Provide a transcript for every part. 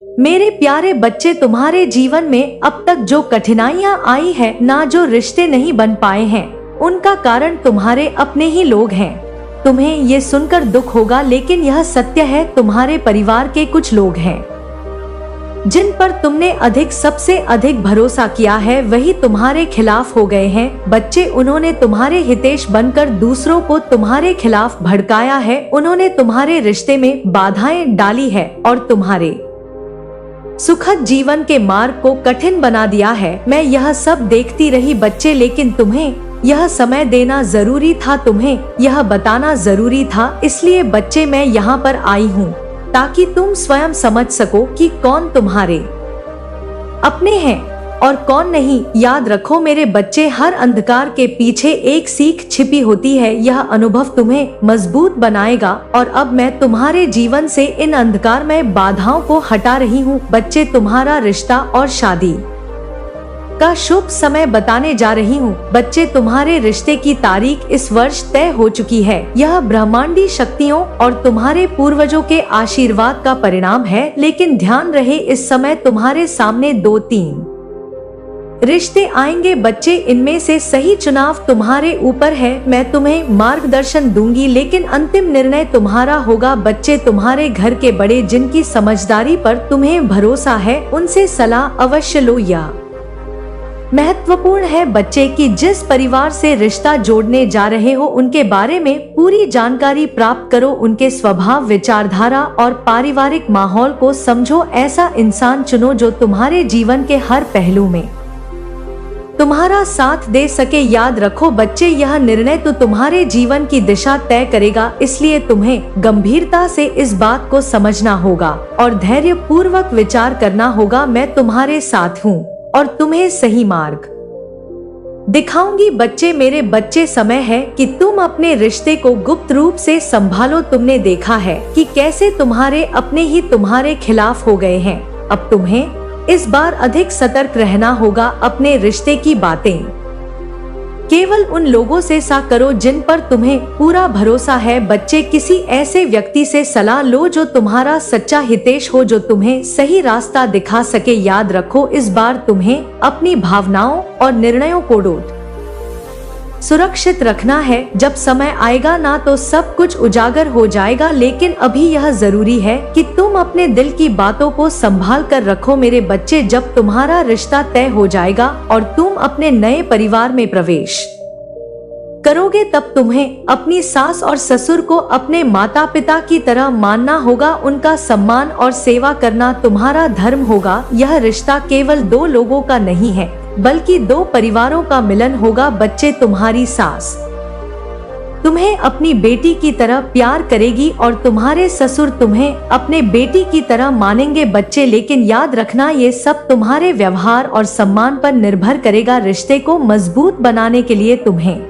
मेरे प्यारे बच्चे, तुम्हारे जीवन में अब तक जो कठिनाइयाँ आई है, ना जो रिश्ते नहीं बन पाए हैं, उनका कारण तुम्हारे अपने ही लोग हैं। तुम्हें ये सुनकर दुख होगा, लेकिन यह सत्य है। तुम्हारे परिवार के कुछ लोग हैं जिन पर तुमने सबसे अधिक भरोसा किया है, वही तुम्हारे खिलाफ हो गए हैं। बच्चे, उन्होंने तुम्हारे हितैषी बनकर दूसरों को तुम्हारे खिलाफ भड़काया है। उन्होंने तुम्हारे रिश्ते में बाधाएं डाली है और तुम्हारे सुखद जीवन के मार्ग को कठिन बना दिया है। मैं यह सब देखती रही बच्चे, लेकिन तुम्हें यह समय देना जरूरी था, तुम्हें यह बताना जरूरी था। इसलिए बच्चे, मैं यहाँ पर आई हूँ ताकि तुम स्वयं समझ सको कि कौन तुम्हारे अपने हैं और कौन नहीं। याद रखो मेरे बच्चे, हर अंधकार के पीछे एक सीख छिपी होती है। यह अनुभव तुम्हें मजबूत बनाएगा। और अब मैं तुम्हारे जीवन से इन अंधकार में बाधाओं को हटा रही हूँ। बच्चे, तुम्हारा रिश्ता और शादी का शुभ समय बताने जा रही हूँ। बच्चे, तुम्हारे रिश्ते की तारीख इस वर्ष तय हो चुकी है। यह ब्रह्मांडी शक्तियों और तुम्हारे पूर्वजों के आशीर्वाद का परिणाम है। लेकिन ध्यान रहे, इस समय तुम्हारे सामने 2-3 रिश्ते आएंगे। बच्चे, इनमें से सही चुनाव तुम्हारे ऊपर है। मैं तुम्हें मार्गदर्शन दूंगी, लेकिन अंतिम निर्णय तुम्हारा होगा। बच्चे, तुम्हारे घर के बड़े जिनकी समझदारी पर तुम्हें भरोसा है, उनसे सलाह अवश्य लो। यह महत्वपूर्ण है बच्चे कि जिस परिवार से रिश्ता जोड़ने जा रहे हो, उनके बारे में पूरी जानकारी प्राप्त करो। उनके स्वभाव, विचारधारा और पारिवारिक माहौल को समझो। ऐसा इंसान चुनो जो तुम्हारे जीवन के हर पहलू में तुम्हारा साथ दे सके। याद रखो बच्चे, यह निर्णय तो तुम्हारे जीवन की दिशा तय करेगा। इसलिए तुम्हें गंभीरता से इस बात को समझना होगा और धैर्य पूर्वक विचार करना होगा। मैं तुम्हारे साथ हूँ और तुम्हें सही मार्ग दिखाऊंगी। बच्चे, मेरे बच्चे, समय है कि तुम अपने रिश्ते को गुप्त रूप से संभालो। तुमने देखा है कि कैसे तुम्हारे अपने ही तुम्हारे खिलाफ हो गए हैं। अब तुम्हें इस बार अधिक सतर्क रहना होगा। अपने रिश्ते की बातें केवल उन लोगों से करो जिन पर तुम्हें पूरा भरोसा है। बच्चे, किसी ऐसे व्यक्ति से सलाह लो जो तुम्हारा सच्चा हितैषी हो, जो तुम्हें सही रास्ता दिखा सके। याद रखो, इस बार तुम्हें अपनी भावनाओं और निर्णयों को सुरक्षित रखना है। जब समय आएगा ना तो सब कुछ उजागर हो जाएगा, लेकिन अभी यह जरूरी है कि तुम अपने दिल की बातों को संभाल कर रखो। मेरे बच्चे, जब तुम्हारा रिश्ता तय हो जाएगा और तुम अपने नए परिवार में प्रवेश करोगे, तब तुम्हें अपनी सास और ससुर को अपने माता पिता की तरह मानना होगा। उनका सम्मान और सेवा करना तुम्हारा धर्म होगा। यह रिश्ता केवल 2 लोगों का नहीं है, बल्कि 2 परिवारों का मिलन होगा। बच्चे, तुम्हारी सास तुम्हें अपनी बेटी की तरह प्यार करेगी और तुम्हारे ससुर तुम्हें अपने बेटी की तरह मानेंगे। बच्चे, लेकिन याद रखना, ये सब तुम्हारे व्यवहार और सम्मान पर निर्भर करेगा। रिश्ते को मजबूत बनाने के लिए तुम्हें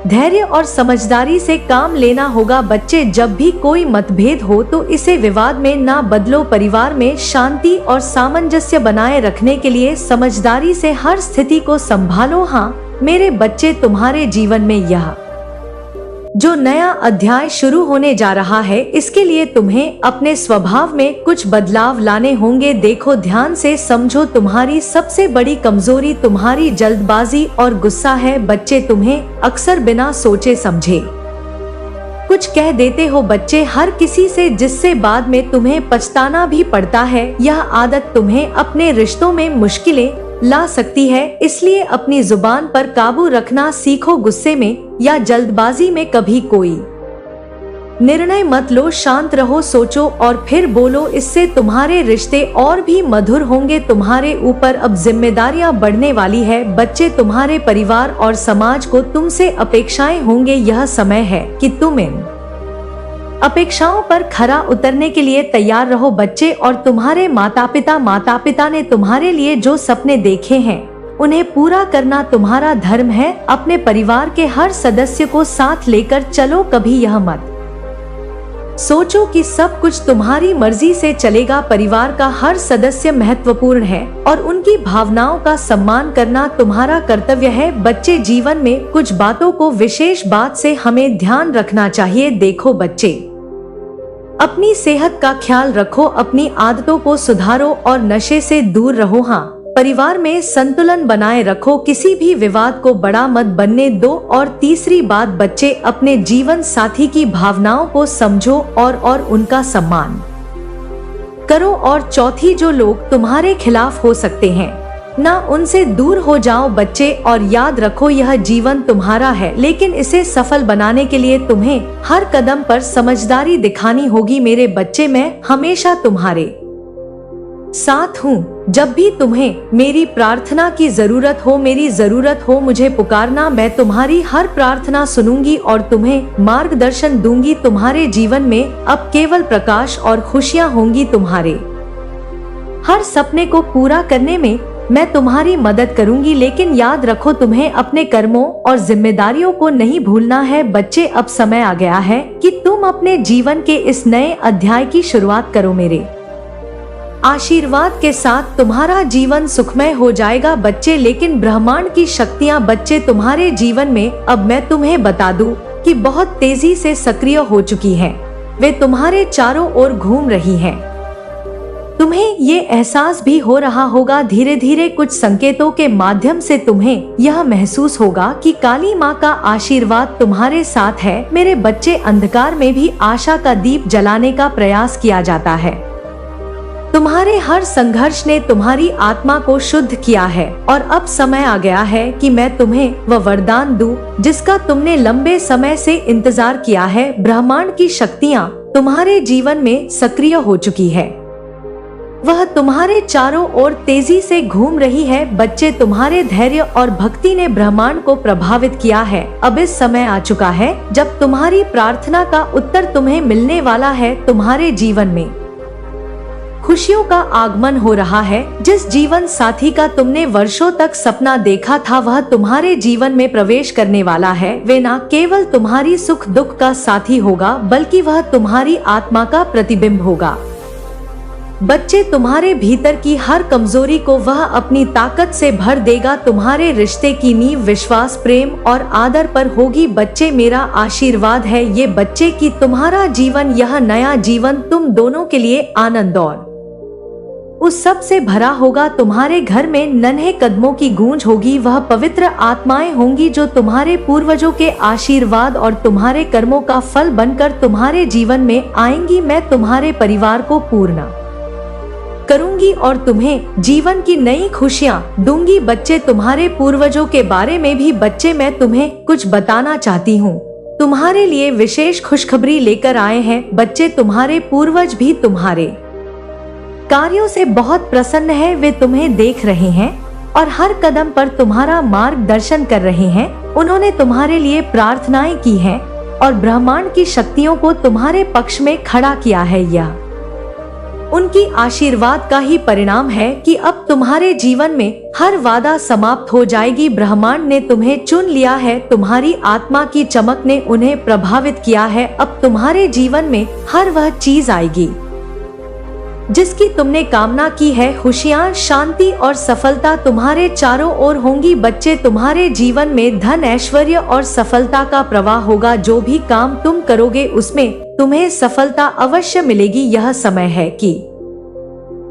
धैर्य और समझदारी से काम लेना होगा। बच्चे, जब भी कोई मतभेद हो तो इसे विवाद में ना बदलो। परिवार में शांति और सामंजस्य बनाए रखने के लिए समझदारी से हर स्थिति को संभालो। हाँ मेरे बच्चे, तुम्हारे जीवन में यह जो नया अध्याय शुरू होने जा रहा है, इसके लिए तुम्हें अपने स्वभाव में कुछ बदलाव लाने होंगे। देखो, ध्यान से समझो, तुम्हारी सबसे बड़ी कमजोरी तुम्हारी जल्दबाजी और गुस्सा है। बच्चे, तुम्हें अक्सर बिना सोचे समझे कुछ कह देते हो। बच्चे, हर किसी से जिससे बाद में तुम्हें पछताना भी पड़ता है। यह आदत तुम्हें अपने रिश्तों में मुश्किलें ला सकती है, इसलिए अपनी जुबान पर काबू रखना सीखो। गुस्से में या जल्दबाजी में कभी कोई निर्णय मत लो। शांत रहो, सोचो और फिर बोलो। इससे तुम्हारे रिश्ते और भी मधुर होंगे। तुम्हारे ऊपर अब जिम्मेदारियां बढ़ने वाली है। बच्चे, तुम्हारे परिवार और समाज को तुमसे अपेक्षाएं होंगे। यह समय है कि तुम इन अपेक्षाओं पर खरा उतरने के लिए तैयार रहो। बच्चे, और तुम्हारे माता पिता ने तुम्हारे लिए जो सपने देखे हैं, उन्हें पूरा करना तुम्हारा धर्म है। अपने परिवार के हर सदस्य को साथ लेकर चलो। कभी यह मत सोचो कि सब कुछ तुम्हारी मर्जी से चलेगा। परिवार का हर सदस्य महत्वपूर्ण है और उनकी भावनाओं का सम्मान करना तुम्हारा कर्तव्य है। बच्चे, जीवन में कुछ बातों को विशेष बात से हमें ध्यान रखना चाहिए। देखो बच्चे, अपनी सेहत का ख्याल रखो, अपनी आदतों को सुधारो और नशे से दूर रहो। हाँ, परिवार में संतुलन बनाए रखो, किसी भी विवाद को बड़ा मत बनने दो। और तीसरी बात, बच्चे अपने जीवन साथी की भावनाओं को समझो और उनका सम्मान करो। और चौथी, जो लोग तुम्हारे खिलाफ हो सकते हैं ना, उनसे दूर हो जाओ बच्चे। और याद रखो, यह जीवन तुम्हारा है, लेकिन इसे सफल बनाने के लिए तुम्हें हर कदम पर समझदारी दिखानी होगी। मेरे बच्चे, मैं हमेशा तुम्हारे साथ हूँ। जब भी तुम्हें मेरी प्रार्थना की जरूरत हो, मेरी जरूरत हो, मुझे पुकारना। मैं तुम्हारी हर प्रार्थना सुनूंगी और तुम्हें मार्गदर्शन दूंगी। तुम्हारे जीवन में अब केवल प्रकाश और खुशियाँ होंगी। तुम्हारे हर सपने को पूरा करने में मैं तुम्हारी मदद करूंगी। लेकिन याद रखो, तुम्हें अपने कर्मों और जिम्मेदारियों को नहीं भूलना है। बच्चे, अब समय आ गया है कि तुम अपने जीवन के इस नए अध्याय की शुरुआत करो। मेरे आशीर्वाद के साथ तुम्हारा जीवन सुखमय हो जाएगा बच्चे। लेकिन ब्रह्मांड की शक्तियाँ बच्चे तुम्हारे जीवन में, अब मैं तुम्हें बता दूं कि बहुत तेजी से सक्रिय हो चुकी है। वे तुम्हारे चारों ओर घूम रही हैं। तुम्हें ये एहसास भी हो रहा होगा, धीरे धीरे कुछ संकेतों के माध्यम से तुम्हें यह महसूस होगा कि काली माँ का आशीर्वाद तुम्हारे साथ है। मेरे बच्चे, अंधकार में भी आशा का दीप जलाने का प्रयास किया जाता है। तुम्हारे हर संघर्ष ने तुम्हारी आत्मा को शुद्ध किया है और अब समय आ गया है कि मैं तुम्हें वह वरदान दूं जिसका तुमने लंबे समय से इंतजार किया है। ब्रह्मांड की शक्तियाँ तुम्हारे जीवन में सक्रिय हो चुकी है। वह तुम्हारे चारों ओर तेजी से घूम रही है। बच्चे, तुम्हारे धैर्य और भक्ति ने ब्रह्मांड को प्रभावित किया है। अब इस समय आ चुका है जब तुम्हारी प्रार्थना का उत्तर तुम्हें मिलने वाला है। तुम्हारे जीवन में खुशियों का आगमन हो रहा है। जिस जीवन साथी का तुमने वर्षों तक सपना देखा था, वह तुम्हारे जीवन में प्रवेश करने वाला है। वे न केवल तुम्हारी सुख दुख का साथी होगा, बल्कि वह तुम्हारी आत्मा का प्रतिबिंब होगा। बच्चे, तुम्हारे भीतर की हर कमजोरी को वह अपनी ताकत से भर देगा। तुम्हारे रिश्ते की नींव विश्वास, प्रेम और आदर पर होगी। बच्चे, मेरा आशीर्वाद है ये बच्चे कि तुम्हारा जीवन, यह नया जीवन तुम दोनों के लिए आनंद और उस सब से भरा होगा। तुम्हारे घर में नन्हे कदमों की गूंज होगी। वह पवित्र आत्माएं होंगी जो तुम्हारे पूर्वजों के आशीर्वाद और तुम्हारे कर्मों का फल बनकर तुम्हारे जीवन में आएंगी। मैं तुम्हारे परिवार को पूर्ण करूंगी और तुम्हें जीवन की नई खुशियां दूंगी। बच्चे, तुम्हारे पूर्वजों के बारे में भी बच्चे मैं तुम्हें कुछ बताना चाहती हूँ। तुम्हारे लिए विशेष खुशखबरी लेकर आए हैं। बच्चे, तुम्हारे पूर्वज भी तुम्हारे कार्यों से बहुत प्रसन्न है। वे तुम्हें देख रहे हैं और हर कदम पर तुम्हारा मार्गदर्शन कर रहे हैं। उन्होंने तुम्हारे लिए प्रार्थनाएं की हैं और ब्रह्मांड की शक्तियों को तुम्हारे पक्ष में खड़ा किया है। यह उनकी आशीर्वाद का ही परिणाम है कि अब तुम्हारे जीवन में हर वादा समाप्त हो जाएगी। ब्रह्मांड ने तुम्हें चुन लिया है। तुम्हारी आत्मा की चमक ने उन्हें प्रभावित किया है। अब तुम्हारे जीवन में हर वह चीज आएगी जिसकी तुमने कामना की है। खुशियाँ, शांति और सफलता तुम्हारे चारों ओर होंगी। बच्चे, तुम्हारे जीवन में धन, ऐश्वर्य और सफलता का प्रवाह होगा। जो भी काम तुम करोगे उसमें तुम्हें सफलता अवश्य मिलेगी। यह समय है कि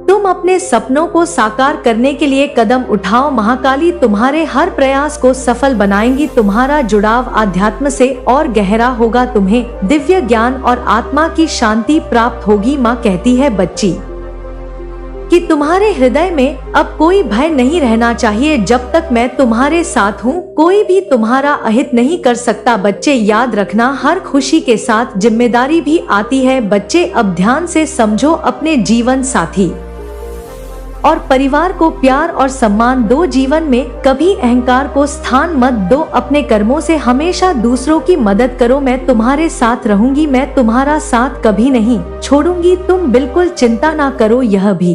तुम अपने सपनों को साकार करने के लिए कदम उठाओ। महाकाली तुम्हारे हर प्रयास को सफल बनाएंगी। तुम्हारा जुड़ाव आध्यात्म से और गहरा होगा। तुम्हें दिव्य ज्ञान और आत्मा की शांति प्राप्त होगी। माँ कहती है बच्ची कि तुम्हारे हृदय में अब कोई भय नहीं रहना चाहिए। जब तक मैं तुम्हारे साथ हूँ, कोई भी तुम्हारा अहित नहीं कर सकता। बच्चे, याद रखना, हर खुशी के साथ जिम्मेदारी भी आती है। बच्चे, अब ध्यान से समझो, अपने जीवन साथी और परिवार को प्यार और सम्मान दो। जीवन में कभी अहंकार को स्थान मत दो। अपने कर्मों से हमेशा दूसरों की मदद करो। मैं तुम्हारे साथ रहूंगी। मैं तुम्हारा साथ कभी नहीं छोड़ूंगी। तुम बिल्कुल चिंता ना करो। यह भी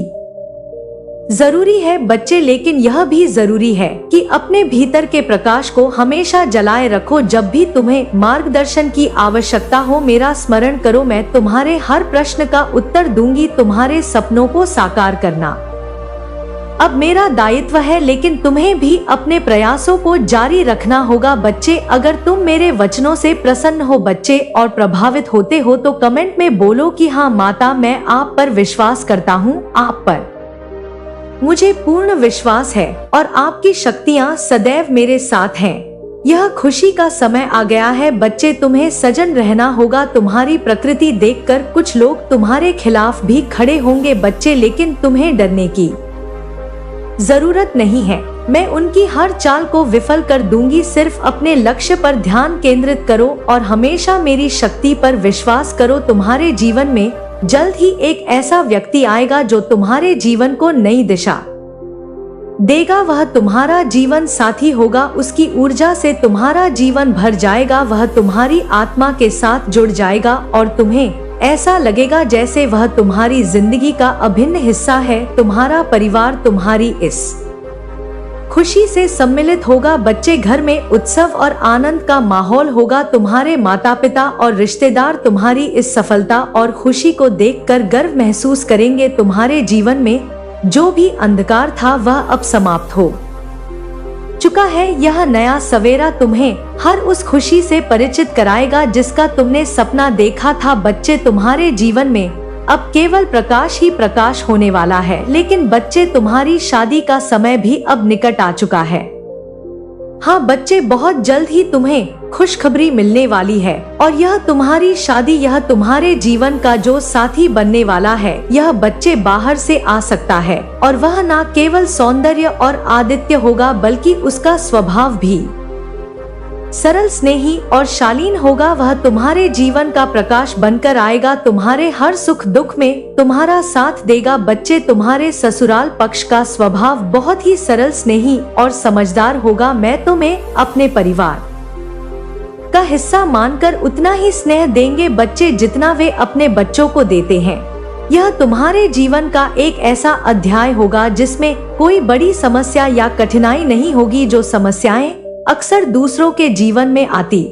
जरूरी है बच्चे, लेकिन यह भी जरूरी है कि अपने भीतर के प्रकाश को हमेशा जलाए रखो। जब भी तुम्हें मार्गदर्शन की आवश्यकता हो, मेरा स्मरण करो। मैं तुम्हारे हर प्रश्न का उत्तर दूंगी। तुम्हारे सपनों को साकार करना अब मेरा दायित्व है, लेकिन तुम्हें भी अपने प्रयासों को जारी रखना होगा बच्चे। अगर तुम मेरे वचनों से प्रसन्न हो बच्चे और प्रभावित होते हो तो कमेंट में बोलो कि हाँ माता, मैं आप पर विश्वास करता हूँ, आप पर मुझे पूर्ण विश्वास है और आपकी शक्तियाँ सदैव मेरे साथ हैं। यह खुशी का समय आ गया है बच्चे, तुम्हें सजन रहना होगा। तुम्हारी प्रकृति देखकर कुछ लोग तुम्हारे खिलाफ भी खड़े होंगे बच्चे, लेकिन तुम्हें डरने की जरूरत नहीं है। मैं उनकी हर चाल को विफल कर दूंगी। सिर्फ अपने लक्ष्य पर ध्यान केंद्रित करो और हमेशा मेरी शक्ति पर विश्वास करो। तुम्हारे जीवन में जल्द ही एक ऐसा व्यक्ति आएगा जो तुम्हारे जीवन को नई दिशा देगा। वह तुम्हारा जीवन साथी होगा, उसकी ऊर्जा से तुम्हारा जीवन भर जाएगा। वह तुम्हारी आत्मा के साथ जुड़ जाएगा और तुम्हें ऐसा लगेगा जैसे वह तुम्हारी जिंदगी का अभिन्न हिस्सा है। तुम्हारा परिवार तुम्हारी इस खुशी से सम्मिलित होगा बच्चे। घर में उत्सव और आनंद का माहौल होगा। तुम्हारे माता पिता और रिश्तेदार तुम्हारी इस सफलता और खुशी को देखकर गर्व महसूस करेंगे। तुम्हारे जीवन में जो भी अंधकार था वह अब समाप्त हो चुका है। यह नया सवेरा तुम्हें हर उस खुशी से परिचित कराएगा जिसका तुमने सपना देखा था बच्चे। तुम्हारे जीवन में अब केवल प्रकाश ही प्रकाश होने वाला है। लेकिन बच्चे, तुम्हारी शादी का समय भी अब निकट आ चुका है। हाँ बच्चे, बहुत जल्द ही तुम्हें खुशखबरी मिलने वाली है और यह तुम्हारी शादी, यह तुम्हारे जीवन का जो साथी बनने वाला है। यह बच्चे बाहर से आ सकता है और वह न केवल सौंदर्य और आदित्य होगा बल्कि उसका स्वभाव भी सरल, स्नेही और शालीन होगा। वह तुम्हारे जीवन का प्रकाश बनकर आएगा, तुम्हारे हर सुख दुख में तुम्हारा साथ देगा बच्चे। तुम्हारे ससुराल पक्ष का स्वभाव बहुत ही सरल, स्नेही और समझदार होगा। मैं तुम्हें अपने परिवार का हिस्सा मानकर उतना ही स्नेह देंगे बच्चे जितना वे अपने बच्चों को देते हैं। यह तुम्हारे जीवन का एक ऐसा अध्याय होगा जिसमें कोई बड़ी समस्या या कठिनाई नहीं होगी। जो समस्याएं अक्सर दूसरों के जीवन में आती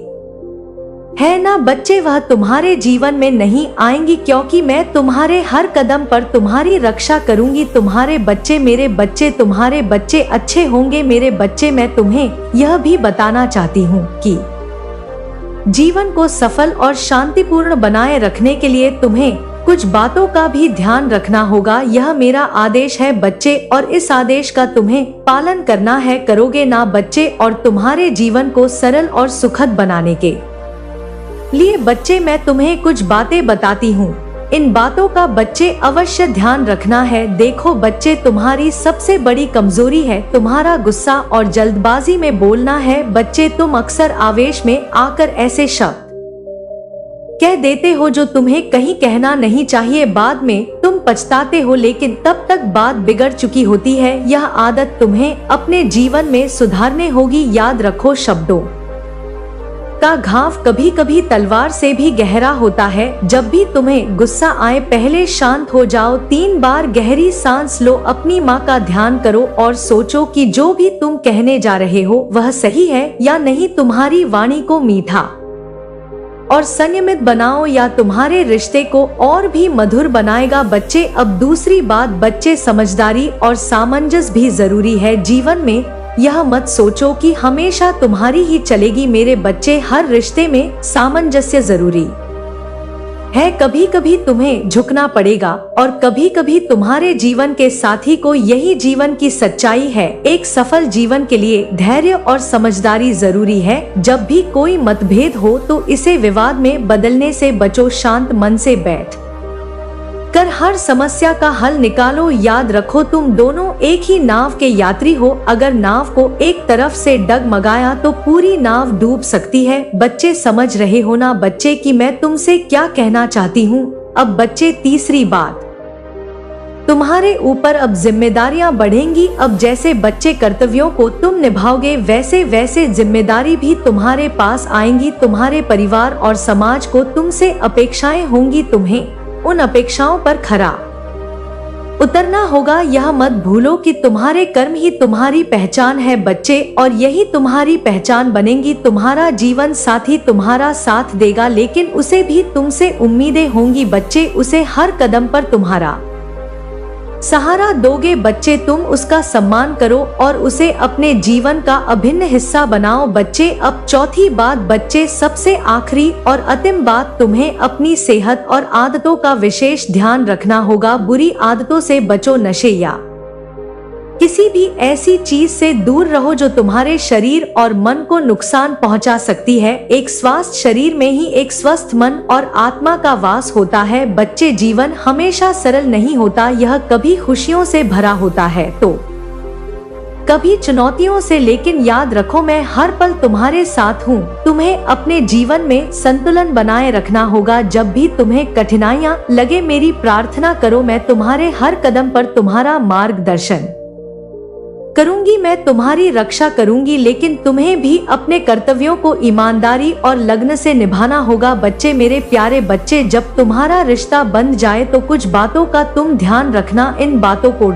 है ना बच्चे, वह तुम्हारे जीवन में नहीं आएंगी, क्योंकि मैं तुम्हारे हर कदम पर तुम्हारी रक्षा करूंगी। तुम्हारे बच्चे, मेरे बच्चे, तुम्हारे बच्चे अच्छे होंगे मेरे बच्चे। मैं तुम्हें यह भी बताना चाहती हूँ कि जीवन को सफल और शांतिपूर्ण बनाए रखने के लिए तुम्हें कुछ बातों का भी ध्यान रखना होगा। यह मेरा आदेश है बच्चे और इस आदेश का तुम्हें पालन करना है। करोगे ना बच्चे? और तुम्हारे जीवन को सरल और सुखद बनाने के लिए बच्चे मैं तुम्हें कुछ बातें बताती हूँ। इन बातों का बच्चे अवश्य ध्यान रखना है। देखो बच्चे, तुम्हारी सबसे बड़ी कमजोरी है तुम्हारा गुस्सा और जल्दबाजी में बोलना है बच्चे। तुम अक्सर आवेश में आकर ऐसे शब्द कह देते हो जो तुम्हें कहीं कहना नहीं चाहिए। बाद में तुम पछताते हो, लेकिन तब तक बात बिगड़ चुकी होती है। यह आदत तुम्हें अपने जीवन में सुधारने होगी। याद रखो, शब्दों का घाव कभी कभी तलवार से भी गहरा होता है। जब भी तुम्हें गुस्सा आए, पहले शांत हो जाओ, 3 बार गहरी सांस लो, अपनी माँ का ध्यान करो और सोचो कि जो भी तुम कहने जा रहे हो वह सही है या नहीं। तुम्हारी वाणी को मीठा और संयमित बनाओ या तुम्हारे रिश्ते को और भी मधुर बनाएगा बच्चे। अब दूसरी बात बच्चे, समझदारी और सामंजस्य भी जरूरी है जीवन में। यह मत सोचो कि हमेशा तुम्हारी ही चलेगी मेरे बच्चे। हर रिश्ते में सामंजस्य जरूरी है। कभी कभी तुम्हें झुकना पड़ेगा और कभी कभी तुम्हारे जीवन के साथी को। यही जीवन की सच्चाई है। एक सफल जीवन के लिए धैर्य और समझदारी जरूरी है। जब भी कोई मतभेद हो तो इसे विवाद में बदलने से बचो। शांत मन से बैठ कर हर समस्या का हल निकालो। याद रखो, तुम दोनों एक ही नाव के यात्री हो। अगर नाव को एक तरफ से डगमगाया तो पूरी नाव डूब सकती है। बच्चे, समझ रहे हो ना बच्चे कि मैं तुमसे क्या कहना चाहती हूँ? अब बच्चे, तीसरी बात, तुम्हारे ऊपर अब जिम्मेदारियां बढ़ेंगी। अब जैसे बच्चे कर्तव्यों को तुम निभाओगे वैसे वैसे जिम्मेदारी भी तुम्हारे पास आएंगी। तुम्हारे परिवार और समाज को तुमसे अपेक्षाएं होंगी। तुम्हें उन अपेक्षाओं पर खरा उतरना होगा। यह मत भूलो कि तुम्हारे कर्म ही तुम्हारी पहचान है बच्चे, और यही तुम्हारी पहचान बनेंगी। तुम्हारा जीवन साथी तुम्हारा साथ देगा, लेकिन उसे भी तुमसे उम्मीदें होंगी बच्चे। उसे हर कदम पर तुम्हारा सहारा दोगे बच्चे, तुम उसका सम्मान करो और उसे अपने जीवन का अभिन्न हिस्सा बनाओ बच्चे। अब चौथी बात बच्चे, सबसे आखिरी और अंतिम बात, तुम्हें अपनी सेहत और आदतों का विशेष ध्यान रखना होगा। बुरी आदतों से बचो, नशे या किसी भी ऐसी चीज से दूर रहो जो तुम्हारे शरीर और मन को नुकसान पहुंचा सकती है। एक स्वस्थ शरीर में ही एक स्वस्थ मन और आत्मा का वास होता है बच्चे। जीवन हमेशा सरल नहीं होता, यह कभी खुशियों से भरा होता है तो कभी चुनौतियों से, लेकिन याद रखो मैं हर पल तुम्हारे साथ हूँ। तुम्हें अपने जीवन में संतुलन बनाए रखना होगा। जब भी तुम्हें कठिनाइयाँ लगे मेरी प्रार्थना करो, मैं तुम्हारे हर कदम पर तुम्हारा मार्गदर्शन करूंगी, मैं तुम्हारी रक्षा करूंगी, लेकिन तुम्हें भी अपने कर्तव्यों को ईमानदारी और लगन से निभाना होगा बच्चे। मेरे प्यारे बच्चे, जब तुम्हारा रिश्ता बन जाए तो कुछ बातों का तुम ध्यान रखना, इन बातों को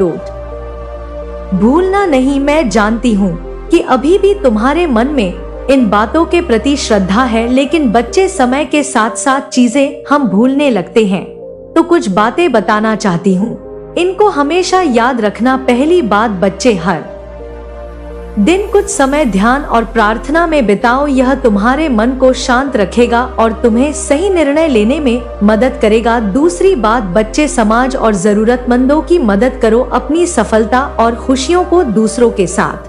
भूलना नहीं। मैं जानती हूँ कि अभी भी तुम्हारे मन में इन बातों के प्रति श्रद्धा है, लेकिन बच्चे समय के साथ साथ चीजें हम भूलने लगते हैं, तो कुछ बातें बताना चाहती हूँ, इनको हमेशा याद रखना। पहली बात बच्चे, हर दिन कुछ समय ध्यान और प्रार्थना में बिताओ, यह तुम्हारे मन को शांत रखेगा और तुम्हें सही निर्णय लेने में मदद करेगा। दूसरी बात बच्चे, समाज और जरूरतमंदों की मदद करो, अपनी सफलता और खुशियों को दूसरों के साथ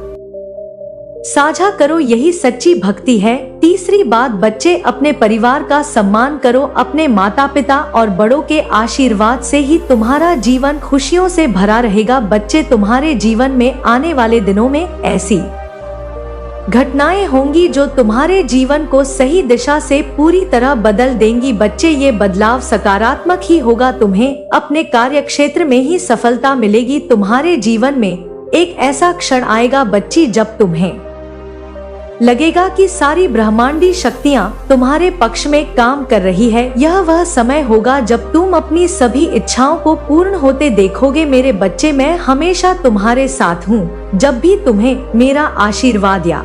साझा करो, यही सच्ची भक्ति है। तीसरी बात बच्चे, अपने परिवार का सम्मान करो, अपने माता पिता और बड़ों के आशीर्वाद से ही तुम्हारा जीवन खुशियों से भरा रहेगा बच्चे। तुम्हारे जीवन में आने वाले दिनों में ऐसी घटनाएं होंगी जो तुम्हारे जीवन को सही दिशा से पूरी तरह बदल देंगी बच्चे। ये बदलाव सकारात्मक ही होगा, तुम्हें अपने कार्य क्षेत्र में ही सफलता मिलेगी। तुम्हारे जीवन में एक ऐसा क्षण आएगा बच्ची जब तुम्हें लगेगा कि सारी ब्रह्मांडी शक्तियाँ तुम्हारे पक्ष में काम कर रही है। यह वह समय होगा जब तुम अपनी सभी इच्छाओं को पूर्ण होते देखोगे मेरे बच्चे। मैं हमेशा तुम्हारे साथ हूँ, जब भी तुम्हें मेरा आशीर्वाद या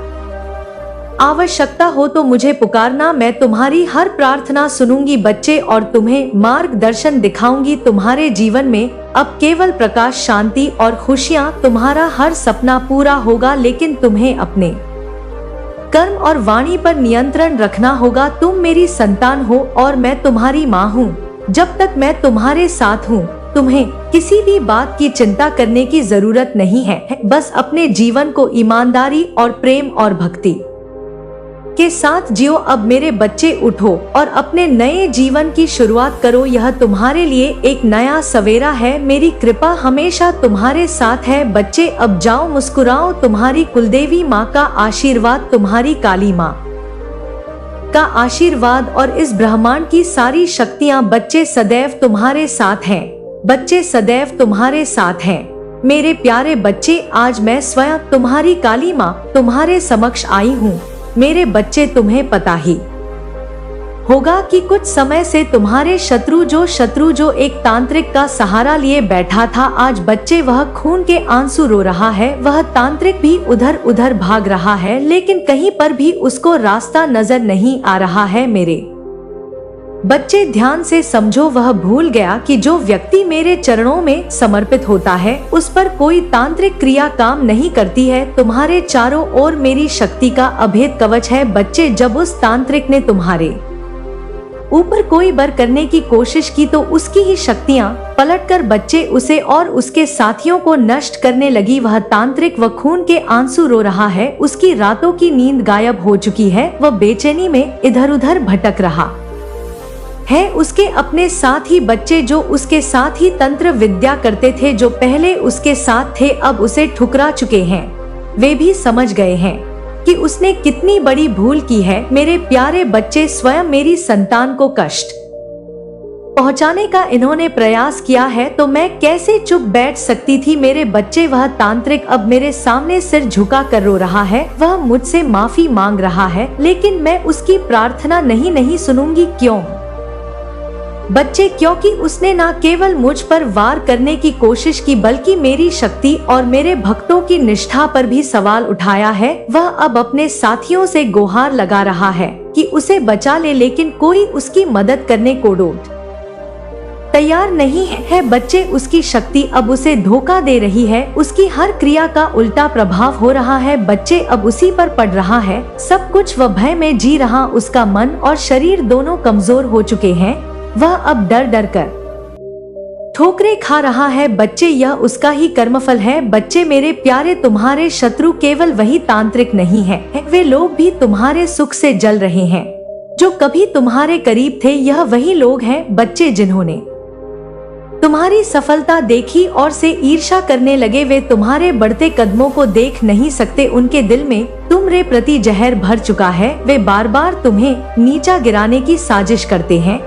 आवश्यकता हो तो मुझे पुकारना, मैं तुम्हारी हर प्रार्थना सुनूंगी बच्चे और तुम्हें मार्गदर्शन दिखाऊंगी। तुम्हारे जीवन में अब केवल प्रकाश, शांति और खुशियाँ, तुम्हारा हर सपना पूरा होगा, लेकिन तुम्हें अपने कर्म और वाणी पर नियंत्रण रखना होगा। तुम मेरी संतान हो और मैं तुम्हारी माँ हूँ। जब तक मैं तुम्हारे साथ हूँ तुम्हें किसी भी बात की चिंता करने की जरूरत नहीं है। बस अपने जीवन को ईमानदारी और प्रेम और भक्ति के साथ जियो। अब मेरे बच्चे उठो और अपने नए जीवन की शुरुआत करो, यह तुम्हारे लिए एक नया सवेरा है। मेरी कृपा हमेशा तुम्हारे साथ है बच्चे। अब जाओ, मुस्कुराओ, तुम्हारी कुलदेवी माँ का आशीर्वाद, तुम्हारी काली माँ का आशीर्वाद और इस ब्रह्मांड की सारी शक्तियाँ बच्चे सदैव तुम्हारे साथ हैं। बच्चे सदैव तुम्हारे साथ हैं। मेरे प्यारे बच्चे, आज मैं स्वयं तुम्हारी काली माँ तुम्हारे समक्ष आई हूँ। मेरे बच्चे, तुम्हें पता ही होगा कि कुछ समय से तुम्हारे शत्रु जो एक तांत्रिक का सहारा लिए बैठा था, आज बच्चे वह खून के आंसू रो रहा है। वह तांत्रिक भी उधर उधर भाग रहा है, लेकिन कहीं पर भी उसको रास्ता नजर नहीं आ रहा है। मेरे बच्चे ध्यान से समझो, वह भूल गया कि जो व्यक्ति मेरे चरणों में समर्पित होता है उस पर कोई तांत्रिक क्रिया काम नहीं करती है। तुम्हारे चारों ओर मेरी शक्ति का अभेद कवच है बच्चे। जब उस तांत्रिक ने तुम्हारे ऊपर कोई बर करने की कोशिश की तो उसकी ही शक्तियाँ पलटकर बच्चे उसे और उसके साथियों को नष्ट करने लगी। वह तांत्रिक वह खून के आंसू रो रहा है, उसकी रातों की नींद गायब हो चुकी है, वह बेचैनी में इधर उधर भटक रहा है। उसके अपने साथ ही बच्चे जो उसके साथ ही तंत्र विद्या करते थे, जो पहले उसके साथ थे, अब उसे ठुकरा चुके हैं। वे भी समझ गए हैं कि उसने कितनी बड़ी भूल की है। मेरे प्यारे बच्चे, स्वयं मेरी संतान को कष्ट पहुंचाने का इन्होंने प्रयास किया है तो मैं कैसे चुप बैठ सकती थी। मेरे बच्चे, वह तांत्रिक अब मेरे सामने सिर झुका कर रो रहा है, वह मुझसे माफी मांग रहा है, लेकिन मैं उसकी प्रार्थना नहीं सुनूंगी। क्यों बच्चे? क्योंकि उसने न केवल मुझ पर वार करने की कोशिश की बल्कि मेरी शक्ति और मेरे भक्तों की निष्ठा पर भी सवाल उठाया है। वह अब अपने साथियों से गुहार लगा रहा है कि उसे बचा ले, लेकिन कोई उसकी मदद करने को तैयार नहीं है बच्चे। उसकी शक्ति अब उसे धोखा दे रही है, उसकी हर क्रिया का उल्टा प्रभाव हो रहा है। बच्चे अब उसी पर पड़ रहा है, सब कुछ वह भय में जी रहा। उसका मन और शरीर दोनों कमजोर हो चुके हैं। वह अब डर डर कर ठोकरें खा रहा है। बच्चे यह उसका ही कर्मफल है। बच्चे मेरे प्यारे, तुम्हारे शत्रु केवल वही तांत्रिक नहीं है, वे लोग भी तुम्हारे सुख से जल रहे हैं जो कभी तुम्हारे करीब थे। यह वही लोग हैं बच्चे जिन्होंने तुम्हारी सफलता देखी और से ईर्ष्या करने लगे। वे तुम्हारे बढ़ते कदमों को देख नहीं सकते। उनके दिल में तुम्हारे प्रति जहर भर चुका है। वे बार बार तुम्हें नीचा गिराने की साजिश करते हैं,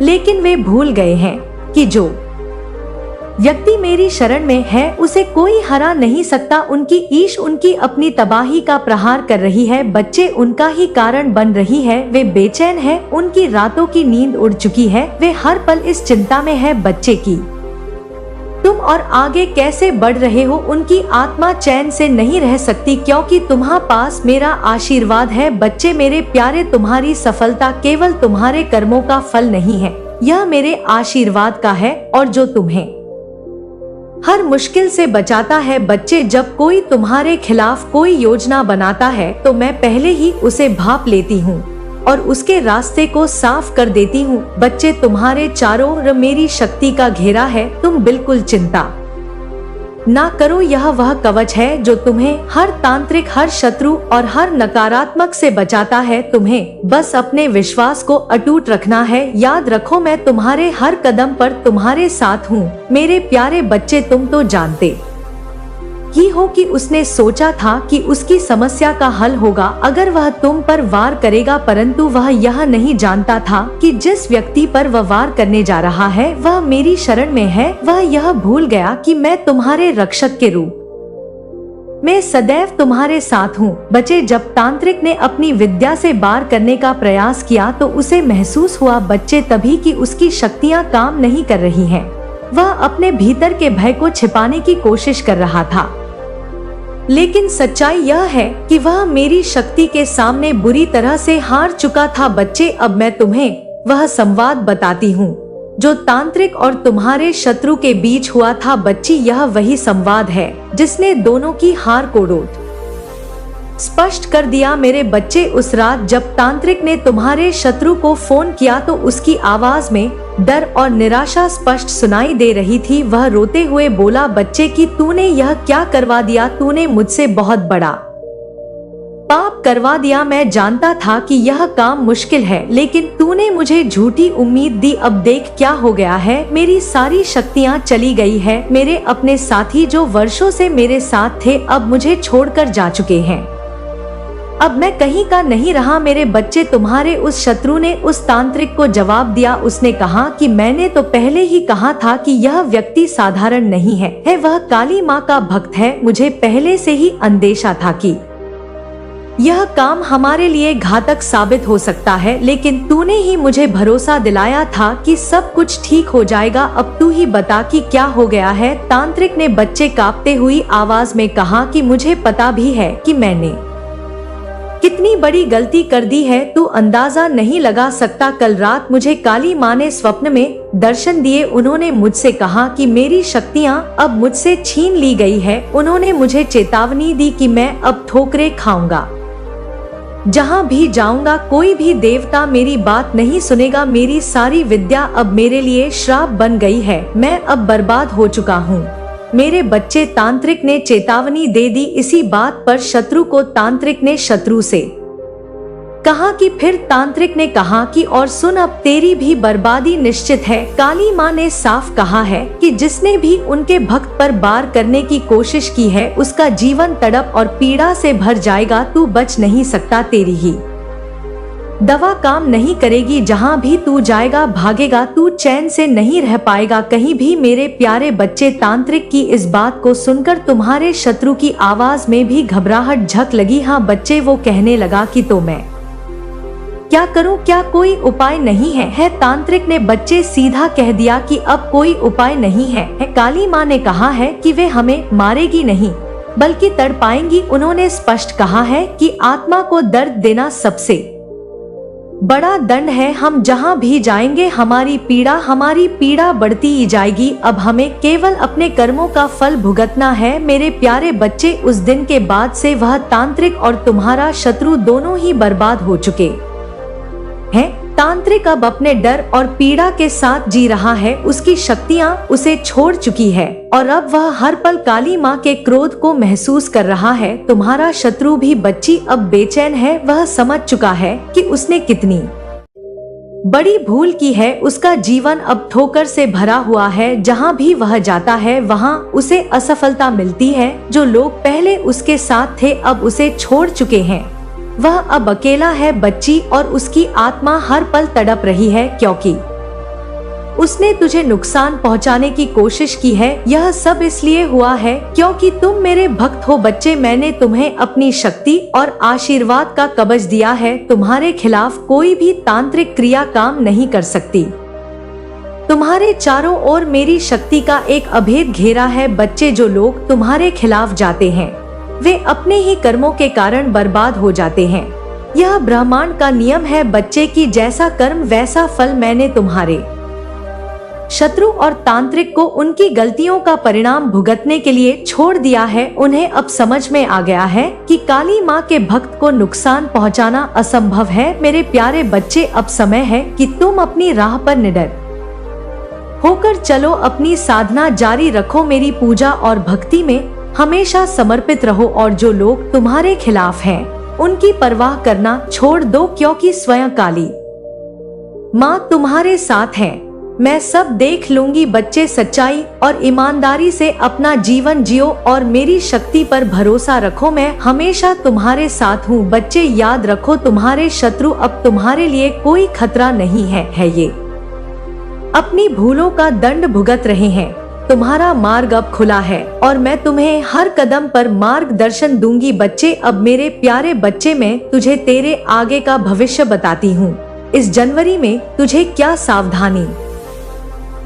लेकिन वे भूल गए हैं कि जो व्यक्ति मेरी शरण में है उसे कोई हरा नहीं सकता। उनकी ईश उनकी अपनी तबाही का प्रहार कर रही है। बच्चे उनका ही कारण बन रही है। वे बेचैन है, उनकी रातों की नींद उड़ चुकी है। वे हर पल इस चिंता में है बच्चे की तुम और आगे कैसे बढ़ रहे हो। उनकी आत्मा चैन से नहीं रह सकती क्योंकि तुम्हारे पास मेरा आशीर्वाद है। बच्चे मेरे प्यारे, तुम्हारी सफलता केवल तुम्हारे कर्मों का फल नहीं है, यह मेरे आशीर्वाद का है और जो तुम्हें हर मुश्किल से बचाता है। बच्चे जब कोई तुम्हारे खिलाफ कोई योजना बनाता है तो मैं पहले ही उसे भांप लेती हूँ और उसके रास्ते को साफ कर देती हूँ। बच्चे तुम्हारे चारों ओर मेरी शक्ति का घेरा है, तुम बिल्कुल चिंता ना करो। यह वह कवच है जो तुम्हें हर तांत्रिक, हर शत्रु और हर नकारात्मक से बचाता है। तुम्हें बस अपने विश्वास को अटूट रखना है। याद रखो मैं तुम्हारे हर कदम पर तुम्हारे साथ हूँ। मेरे प्यारे बच्चे, तुम तो जानते ही हो कि उसने सोचा था कि उसकी समस्या का हल होगा अगर वह तुम पर वार करेगा, परंतु वह यह नहीं जानता था कि जिस व्यक्ति पर वह वार करने जा रहा है वह मेरी शरण में है। वह यह भूल गया कि मैं तुम्हारे रक्षक के रूप में सदैव तुम्हारे साथ हूँ। बच्चे, जब तांत्रिक ने अपनी विद्या से वार करने का प्रयास किया तो उसे महसूस हुआ बच्चे तभी कि उसकी शक्तियाँ काम नहीं कर रही हैं। वह अपने भीतर के भय को छिपाने की कोशिश कर रहा था, लेकिन सच्चाई यह है कि वह मेरी शक्ति के सामने बुरी तरह से हार चुका था। बच्चे, अब मैं तुम्हें वह संवाद बताती हूँ जो तांत्रिक और तुम्हारे शत्रु के बीच हुआ था। बच्ची, यह वही संवाद है जिसने दोनों की हार को रोट स्पष्ट कर दिया। मेरे बच्चे, उस रात जब तांत्रिक ने तुम्हारे शत्रु को फोन किया तो उसकी आवाज में डर और निराशा स्पष्ट सुनाई दे रही थी। वह रोते हुए बोला, बच्चे कि तूने यह क्या करवा दिया। तूने मुझसे बहुत बड़ा पाप करवा दिया। मैं जानता था कि यह काम मुश्किल है, लेकिन तूने मुझे झूठी उम्मीद दी। अब देख क्या हो गया है। मेरी सारी शक्तियाँ चली गई है। मेरे अपने साथी जो वर्षों से मेरे साथ थे अब मुझे छोड़कर जा चुके हैं। अब मैं कहीं का नहीं रहा। मेरे बच्चे, तुम्हारे उस शत्रु ने उस तांत्रिक को जवाब दिया। उसने कहा कि मैंने तो पहले ही कहा था कि यह व्यक्ति साधारण नहीं है, वह काली माँ का भक्त है। मुझे पहले से ही अंदेशा था कि यह काम हमारे लिए घातक साबित हो सकता है, लेकिन तूने ही मुझे भरोसा दिलाया था कि सब कुछ ठीक हो जाएगा। अब तू ही बता कि क्या हो गया है। तांत्रिक ने बच्चे कांपते हुई आवाज में कहा कि मुझे पता भी है कि मैंने कितनी बड़ी गलती कर दी है, तू अंदाजा नहीं लगा सकता। कल रात मुझे काली माँ ने स्वप्न में दर्शन दिए। उन्होंने मुझसे कहा कि मेरी शक्तियाँ अब मुझसे छीन ली गई है। उन्होंने मुझे चेतावनी दी कि मैं अब ठोकरें खाऊंगा। जहाँ भी जाऊंगा कोई भी देवता मेरी बात नहीं सुनेगा। मेरी सारी विद्या अब मेरे लिए श्राप बन गई है। मैं अब बर्बाद हो चुका हूँ। मेरे बच्चे, तांत्रिक ने चेतावनी दे दी। इसी बात पर शत्रु को तांत्रिक ने शत्रु से कहा कि फिर तांत्रिक ने कहा कि और सुन, अब तेरी भी बर्बादी निश्चित है। काली माँ ने साफ कहा है कि जिसने भी उनके भक्त पर वार करने की कोशिश की है उसका जीवन तड़प और पीड़ा से भर जाएगा। तू बच नहीं सकता। तेरी ही दवा काम नहीं करेगी। जहाँ भी तू जाएगा भागेगा, तू चैन से नहीं रह पाएगा कहीं भी। मेरे प्यारे बच्चे, तांत्रिक की इस बात को सुनकर तुम्हारे शत्रु की आवाज में भी घबराहट झक लगी। हाँ बच्चे, वो कहने लगा कि तो मैं क्या करूं, क्या कोई उपाय नहीं है। तांत्रिक ने बच्चे सीधा कह दिया कि अब कोई उपाय नहीं है। काली माँ ने कहा है कि वे हमें मारेगी नहीं बल्कि तड़पाएंगी। उन्होंने स्पष्ट कहा है कि आत्मा को दर्द देना सबसे बड़ा दंड है, हम जहाँ भी जाएंगे हमारी पीड़ा बढ़ती ही जाएगी। अब हमें केवल अपने कर्मों का फल भुगतना है। मेरे प्यारे बच्चे, उस दिन के बाद से वह तांत्रिक और तुम्हारा शत्रु दोनों ही बर्बाद हो चुके हैं। तांत्रिक अब अपने डर और पीड़ा के साथ जी रहा है, उसकी शक्तियाँ उसे छोड़ चुकी है और अब वह हर पल काली माँ के क्रोध को महसूस कर रहा है। तुम्हारा शत्रु भी बच्ची अब बेचैन है, वह समझ चुका है कि उसने कितनी बड़ी भूल की है। उसका जीवन अब ठोकर से भरा हुआ है, जहाँ भी वह जाता है वहाँ उसे असफलता मिलती है। जो लोग पहले उसके साथ थे अब उसे छोड़ चुके हैं। वह अब अकेला है बच्ची, और उसकी आत्मा हर पल तड़प रही है क्योंकि उसने तुझे नुकसान पहुंचाने की कोशिश की है। यह सब इसलिए हुआ है क्योंकि तुम मेरे भक्त हो बच्चे। मैंने तुम्हें अपनी शक्ति और आशीर्वाद का कवच दिया है। तुम्हारे खिलाफ कोई भी तांत्रिक क्रिया काम नहीं कर सकती। तुम्हारे चारों ओर मेरी शक्ति का एक अभेद घेरा है बच्चे। जो लोग तुम्हारे खिलाफ जाते हैं वे अपने ही कर्मों के कारण बर्बाद हो जाते हैं। यह ब्रह्मांड का नियम है बच्चे की जैसा कर्म वैसा फल। मैंने तुम्हारे शत्रु और तांत्रिक को उनकी गलतियों का परिणाम भुगतने के लिए छोड़ दिया है। उन्हें अब समझ में आ गया है कि काली माँ के भक्त को नुकसान पहुँचाना असंभव है। मेरे प्यारे बच्चे, अब समय है कि तुम अपनी राह पर निडर होकर चलो। अपनी साधना जारी रखो, मेरी पूजा और भक्ति में हमेशा समर्पित रहो और जो लोग तुम्हारे खिलाफ हैं उनकी परवाह करना छोड़ दो क्योंकि स्वयं काली माँ तुम्हारे साथ है। मैं सब देख लूंगी बच्चे। सच्चाई और ईमानदारी से अपना जीवन जियो और मेरी शक्ति पर भरोसा रखो। मैं हमेशा तुम्हारे साथ हूँ बच्चे। याद रखो, तुम्हारे शत्रु अब तुम्हारे लिए कोई खतरा नहीं है। ये अपनी भूलों का दंड भुगत रहे हैं। तुम्हारा मार्ग अब खुला है और मैं तुम्हें हर कदम पर मार्गदर्शन दूंगी बच्चे। अब मेरे प्यारे बच्चे, मैं तुझे तेरे आगे का भविष्य बताती हूँ। इस जनवरी में तुझे क्या सावधानी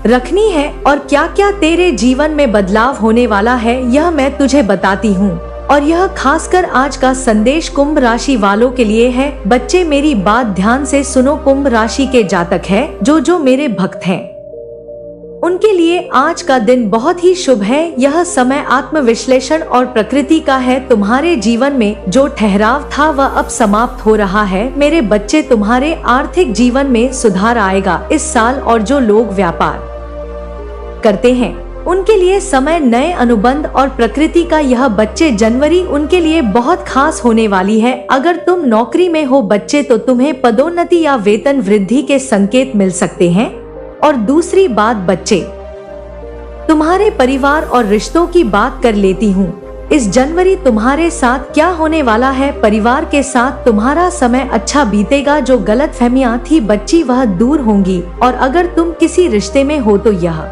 रखनी है और क्या क्या तेरे जीवन में बदलाव होने वाला है, यह मैं तुझे बताती हूँ। और यह खासकर आज का संदेश कुंभ राशि वालों के लिए है बच्चे। मेरी बात ध्यान से सुनो। कुंभ राशि के जातक है जो मेरे भक्त हैं उनके लिए आज का दिन बहुत ही शुभ है। यह समय आत्मविश्लेषण और प्रकृति का है। तुम्हारे जीवन में जो ठहराव था वह अब समाप्त हो रहा है। मेरे बच्चे, तुम्हारे आर्थिक जीवन में सुधार आएगा इस साल। और जो लोग व्यापार करते हैं उनके लिए समय नए अनुबंध और प्रकृति का यह बच्चे जनवरी उनके लिए बहुत खास होने वाली है। अगर तुम नौकरी में हो बच्चे तो तुम्हें पदोन्नति या वेतन वृद्धि के संकेत मिल सकते हैं। और दूसरी बात बच्चे, तुम्हारे परिवार और रिश्तों की बात कर लेती हूँ। इस जनवरी तुम्हारे साथ क्या होने वाला है। परिवार के साथ तुम्हारा समय अच्छा बीतेगा। जो गलतफहमियां थी बच्ची वह दूर होंगी। और अगर तुम किसी रिश्ते में हो तो यह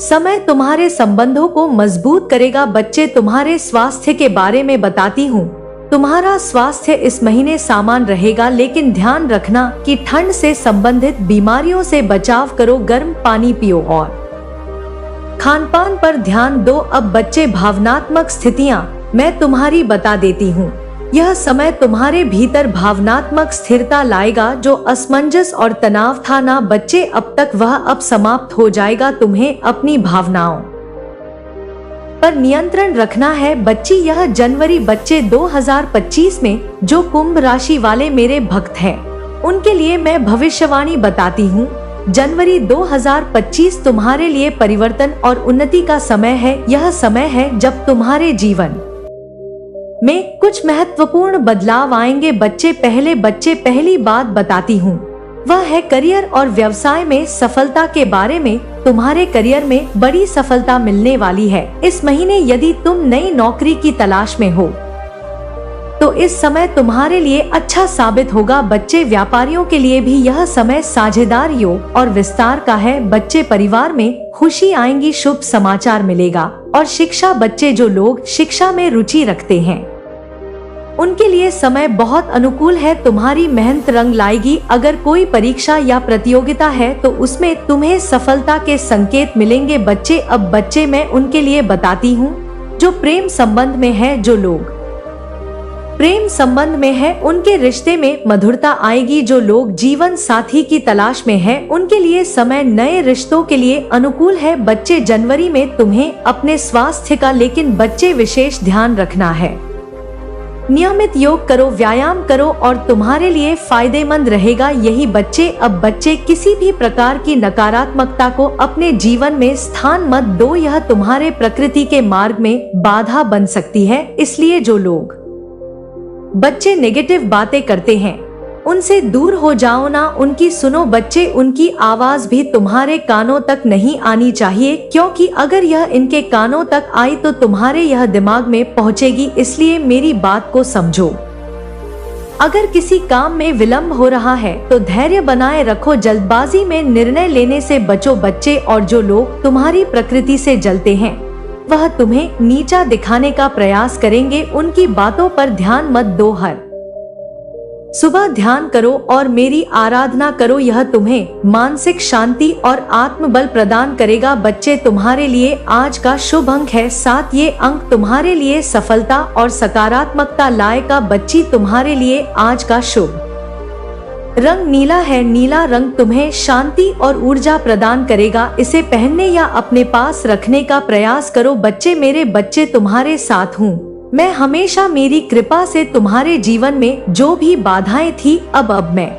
समय तुम्हारे संबंधों को मजबूत करेगा बच्चे। तुम्हारे स्वास्थ्य के बारे में बताती हूँ। तुम्हारा स्वास्थ्य इस महीने सामान्य रहेगा, लेकिन ध्यान रखना कि ठंड से संबंधित बीमारियों से बचाव करो। गर्म पानी पियो और खानपान पर ध्यान दो। अब बच्चे, भावनात्मक स्थितियां मैं तुम्हारी बता देती हूँ। यह समय तुम्हारे भीतर भावनात्मक स्थिरता लाएगा। जो असमंजस और तनाव था ना बच्चे अब तक, वह अब समाप्त हो जाएगा। तुम्हें अपनी भावनाओं पर नियंत्रण रखना है बच्ची। यह जनवरी बच्चे 2025 में जो कुंभ राशि वाले मेरे भक्त हैं उनके लिए मैं भविष्यवाणी बताती हूँ। जनवरी 2025 तुम्हारे लिए परिवर्तन और उन्नति का समय है। यह समय है जब तुम्हारे जीवन में कुछ महत्वपूर्ण बदलाव आएंगे बच्चे। पहली बात बताती हूँ वह है करियर और व्यवसाय में सफलता के बारे में। तुम्हारे करियर में बड़ी सफलता मिलने वाली है इस महीने। यदि तुम नई नौकरी की तलाश में हो तो इस समय तुम्हारे लिए अच्छा साबित होगा बच्चे। व्यापारियों के लिए भी यह समय साझेदार योग और विस्तार का है बच्चे। परिवार में खुशी आएंगी, शुभ समाचार मिलेगा। और शिक्षा बच्चे, जो लोग शिक्षा में रुचि रखते हैं उनके लिए समय बहुत अनुकूल है। तुम्हारी मेहनत रंग लाएगी। अगर कोई परीक्षा या प्रतियोगिता है तो उसमें तुम्हें सफलता के संकेत मिलेंगे बच्चे। अब बच्चे, मैं उनके लिए बताती हूँ जो प्रेम संबंध में है। जो लोग प्रेम संबंध में है उनके रिश्ते में मधुरता आएगी। जो लोग जीवन साथी की तलाश में है उनके लिए समय नए रिश्तों के लिए अनुकूल है। बच्चे जनवरी में तुम्हें अपने स्वास्थ्य का लेकिन बच्चे विशेष ध्यान रखना है। नियमित योग करो, व्यायाम करो और तुम्हारे लिए फायदेमंद रहेगा यही बच्चे। अब बच्चे किसी भी प्रकार की नकारात्मकता को अपने जीवन में स्थान मत दो, यह तुम्हारे प्रकृति के मार्ग में बाधा बन सकती है। इसलिए जो लोग बच्चे नेगेटिव बातें करते हैं उनसे दूर हो जाओ ना उनकी सुनो। बच्चे उनकी आवाज भी तुम्हारे कानों तक नहीं आनी चाहिए, क्योंकि अगर यह इनके कानों तक आई तो तुम्हारे यह दिमाग में पहुंचेगी। इसलिए मेरी बात को समझो। अगर किसी काम में विलंब हो रहा है तो धैर्य बनाए रखो, जल्दबाजी में निर्णय लेने से बचो बच्चे। और जो लोग तुम्हारी प्रकृति से जलते हैं वह तुम्हें नीचा दिखाने का प्रयास करेंगे, उनकी बातों पर ध्यान मत दो। हर सुबह ध्यान करो और मेरी आराधना करो, यह तुम्हें मानसिक शांति और आत्मबल प्रदान करेगा। बच्चे तुम्हारे लिए आज का शुभ अंक है 7, ये अंक तुम्हारे लिए सफलता और सकारात्मकता लाएगा। बच्ची तुम्हारे लिए आज का शुभ रंग नीला है। नीला रंग तुम्हें शांति और ऊर्जा प्रदान करेगा, इसे पहनने या अपने पास रखने का प्रयास करो। बच्चे मेरे बच्चे तुम्हारे साथ हूँ मैं हमेशा, मेरी कृपा से तुम्हारे जीवन में जो भी बाधाएं थी अब मैं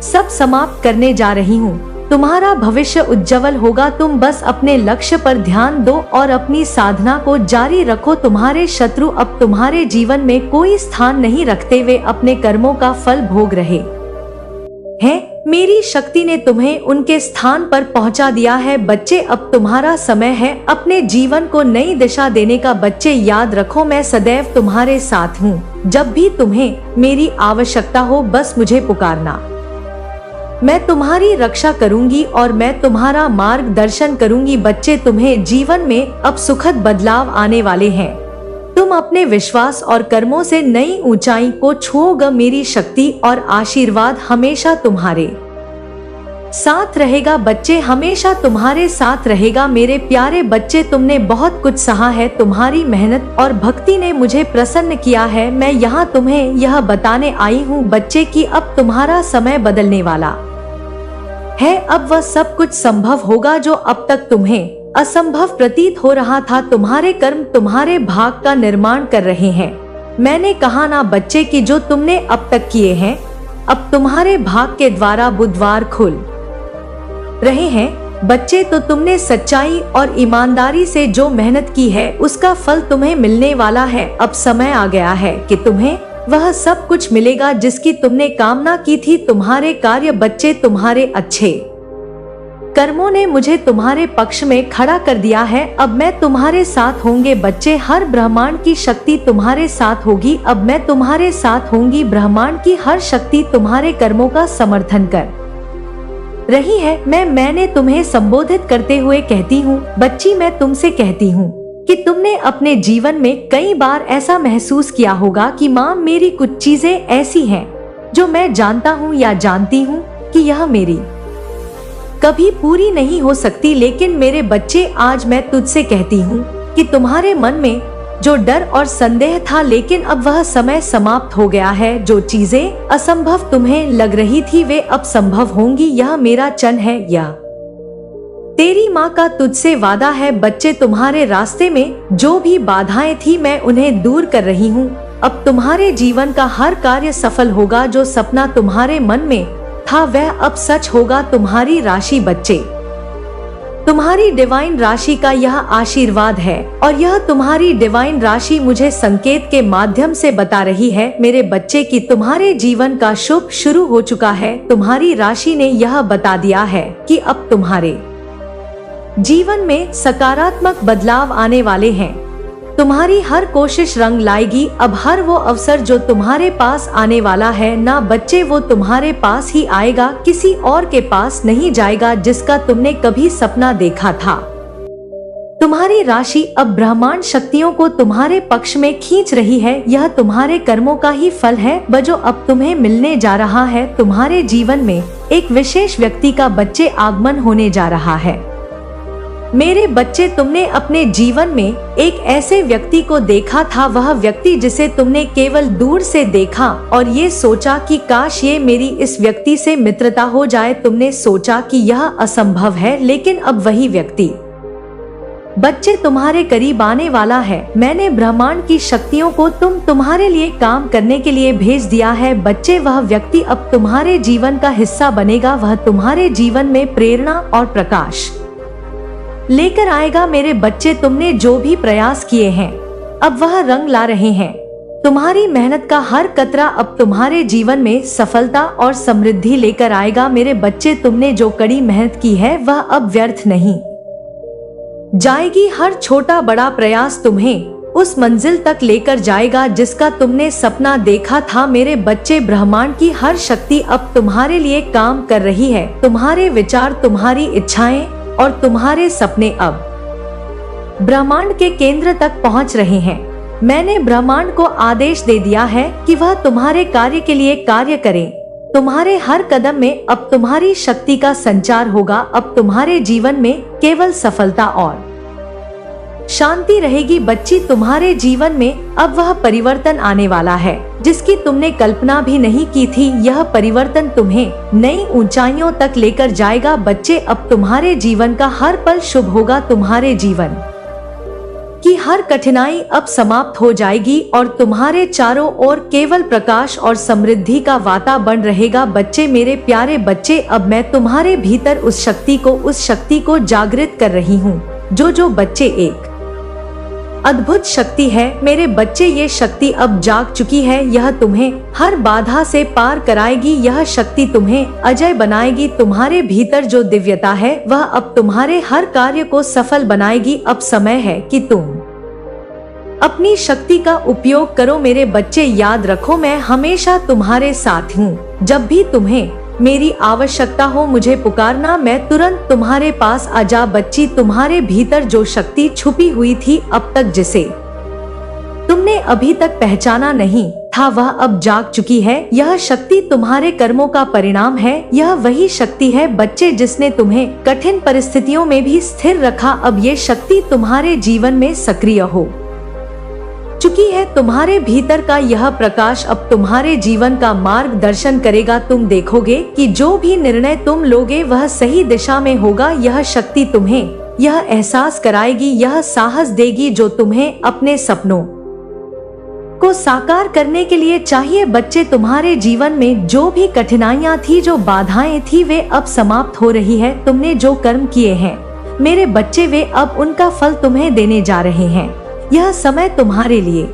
सब समाप्त करने जा रही हूँ। तुम्हारा भविष्य उज्जवल होगा, तुम बस अपने लक्ष्य पर ध्यान दो और अपनी साधना को जारी रखो। तुम्हारे शत्रु अब तुम्हारे जीवन में कोई स्थान नहीं रखते, वे अपने कर्मों का फल भोग रहे हैं। मेरी शक्ति ने तुम्हें उनके स्थान पर पहुंचा दिया है। बच्चे अब तुम्हारा समय है अपने जीवन को नई दिशा देने का। बच्चे याद रखो मैं सदैव तुम्हारे साथ हूँ, जब भी तुम्हें मेरी आवश्यकता हो बस मुझे पुकारना। मैं तुम्हारी रक्षा करूंगी और मैं तुम्हारा मार्गदर्शन करूंगी। बच्चे तुम्हें जीवन में अब सुखद बदलाव आने वाले हैं, तुम अपने विश्वास और कर्मों से नई ऊंचाई को छुओगे। मेरी शक्ति और आशीर्वाद हमेशा तुम्हारे साथ रहेगा। बच्चे हमेशा तुम्हारे साथ रहेगा। मेरे प्यारे बच्चे तुमने बहुत कुछ सहा है, तुम्हारी मेहनत और भक्ति ने मुझे प्रसन्न किया है। मैं यहाँ तुम्हें यह बताने आई हूँ बच्चे कि अब तुम्हारा समय बदलने वाला है। अब वह सब कुछ संभव होगा जो अब तक तुम्हें असंभव प्रतीत हो रहा था। तुम्हारे कर्म तुम्हारे भाग का निर्माण कर रहे हैं। मैंने कहा ना बच्चे कि जो तुमने अब तक किए हैं अब तुम्हारे भाग के द्वारा बुधवार खुल रहे हैं। बच्चे तो तुमने सच्चाई और ईमानदारी से जो मेहनत की है उसका फल तुम्हें मिलने वाला है। अब समय आ गया है कि तुम्हें वह सब कुछ मिलेगा जिसकी तुमने कामना की थी। तुम्हारे कार्य बच्चे तुम्हारे अच्छे कर्मों ने मुझे तुम्हारे पक्ष में खड़ा कर दिया है। अब मैं तुम्हारे साथ होंगे बच्चे, हर ब्रह्मांड की शक्ति तुम्हारे साथ होगी। अब मैं तुम्हारे साथ होंगी, ब्रह्मांड की हर शक्ति तुम्हारे कर्मों का समर्थन कर रही है। मैंने तुम्हें संबोधित करते हुए कहती हूँ बच्ची, मैं तुमसे कहती हूँ कि तुमने अपने जीवन में कई बार ऐसा महसूस किया होगा कि माँ मेरी कुछ चीजें ऐसी हैं जो मैं जानता हूँ या जानती हूँ कि यह मेरी कभी पूरी नहीं हो सकती। लेकिन मेरे बच्चे आज मैं तुझसे कहती हूँ कि तुम्हारे मन में जो डर और संदेह था, लेकिन अब वह समय समाप्त हो गया है। जो चीजें असंभव तुम्हें लग रही थी वे अब संभव होंगी। यह मेरा चन है, यह तेरी माँ का तुझसे वादा है। बच्चे तुम्हारे रास्ते में जो भी बाधाएं थी मैं उन्हें दूर कर रही हूँ। अब तुम्हारे जीवन का हर कार्य सफल होगा। जो सपना तुम्हारे मन में था वह अब सच होगा। तुम्हारी राशि बच्चे, तुम्हारी डिवाइन राशि का यह आशीर्वाद है और यह तुम्हारी डिवाइन राशि मुझे संकेत के माध्यम से बता रही है मेरे बच्चे कि तुम्हारे जीवन का शुभ शुरू हो चुका है। तुम्हारी राशि ने यह बता दिया है कि अब तुम्हारे जीवन में सकारात्मक बदलाव आने वाले हैं। तुम्हारी हर कोशिश रंग लाएगी। अब हर वो अवसर जो तुम्हारे पास आने वाला है ना बच्चे, वो तुम्हारे पास ही आएगा, किसी और के पास नहीं जाएगा जिसका तुमने कभी सपना देखा था। तुम्हारी राशि अब ब्रह्मांड शक्तियों को तुम्हारे पक्ष में खींच रही है। यह तुम्हारे कर्मों का ही फल है जो अब तुम्हें मिलने जा रहा है। तुम्हारे जीवन में एक विशेष व्यक्ति का बच्चे आगमन होने जा रहा है। मेरे बच्चे, तुमने अपने जीवन में एक ऐसे व्यक्ति को देखा था, वह व्यक्ति जिसे तुमने केवल दूर से देखा और ये सोचा कि काश ये मेरी इस व्यक्ति से मित्रता हो जाए। तुमने सोचा कि यह असंभव है, लेकिन अब वही व्यक्ति बच्चे तुम्हारे करीब आने वाला है। मैंने ब्रह्मांड की शक्तियों को तुम्हारे लिए काम करने के लिए भेज दिया है। बच्चे, वह व्यक्ति अब तुम्हारे जीवन का हिस्सा बनेगा। वह तुम्हारे जीवन में प्रेरणा और प्रकाश लेकर आएगा। मेरे बच्चे, तुमने जो भी प्रयास किए हैं अब वह रंग ला रहे हैं। तुम्हारी मेहनत का हर कतरा अब तुम्हारे जीवन में सफलता और समृद्धि लेकर आएगा। मेरे बच्चे, तुमने जो कड़ी मेहनत की है वह अब व्यर्थ नहीं जाएगी। हर छोटा बड़ा प्रयास तुम्हें उस मंजिल तक लेकर जाएगा जिसका तुमने सपना देखा था। मेरे बच्चे, ब्रह्मांड की हर शक्ति अब तुम्हारे लिए काम कर रही है। तुम्हारे विचार, तुम्हारी इच्छाएं और तुम्हारे सपने अब ब्रह्मांड के केंद्र तक पहुंच रहे हैं। मैंने ब्रह्मांड को आदेश दे दिया है कि वह तुम्हारे कार्य के लिए कार्य करे। तुम्हारे हर कदम में अब तुम्हारी शक्ति का संचार होगा। अब तुम्हारे जीवन में केवल सफलता और शांति रहेगी। बच्ची, तुम्हारे जीवन में अब वह परिवर्तन आने वाला है जिसकी तुमने कल्पना भी नहीं की थी। यह परिवर्तन तुम्हें नई ऊंचाइयों तक लेकर जाएगा। बच्चे, अब तुम्हारे जीवन का हर पल शुभ होगा। तुम्हारे जीवन की हर कठिनाई अब समाप्त हो जाएगी और तुम्हारे चारों ओर केवल प्रकाश और समृद्धि का वातावरण रहेगा। बच्चे, मेरे प्यारे बच्चे, अब मैं तुम्हारे भीतर उस शक्ति को जागृत कर रही हूँ जो बच्चे एक अद्भुत शक्ति है। मेरे बच्चे, ये शक्ति अब जाग चुकी है। यह तुम्हें हर बाधा से पार कराएगी। यह शक्ति तुम्हें अजय बनाएगी। तुम्हारे भीतर जो दिव्यता है वह अब तुम्हारे हर कार्य को सफल बनाएगी। अब समय है कि तुम अपनी शक्ति का उपयोग करो। मेरे बच्चे, याद रखो, मैं हमेशा तुम्हारे साथ हूँ। जब भी तुम्हें मेरी आवश्यकता हो मुझे पुकारना, मैं तुरंत तुम्हारे पास आ जा। बच्ची, तुम्हारे भीतर जो शक्ति छुपी हुई थी अब तक, जिसे तुमने अभी तक पहचाना नहीं था, वह अब जाग चुकी है। यह शक्ति तुम्हारे कर्मों का परिणाम है। यह वही शक्ति है बच्चे जिसने तुम्हें कठिन परिस्थितियों में भी स्थिर रखा। अब ये शक्ति तुम्हारे जीवन में सक्रिय हो चुकी है। तुम्हारे भीतर का यह प्रकाश अब तुम्हारे जीवन का मार्गदर्शन करेगा। तुम देखोगे कि जो भी निर्णय तुम लोगे वह सही दिशा में होगा। यह शक्ति तुम्हें यह एहसास कराएगी, यह साहस देगी जो तुम्हें अपने सपनों को साकार करने के लिए चाहिए। बच्चे, तुम्हारे जीवन में जो भी कठिनाइयां थी, जो बाधाएं थी, वे अब समाप्त हो रही है। तुमने जो कर्म किए हैं मेरे बच्चे, वे अब उनका फल तुम्हें देने जा रहे हैं। यह समय तुम्हारे लिए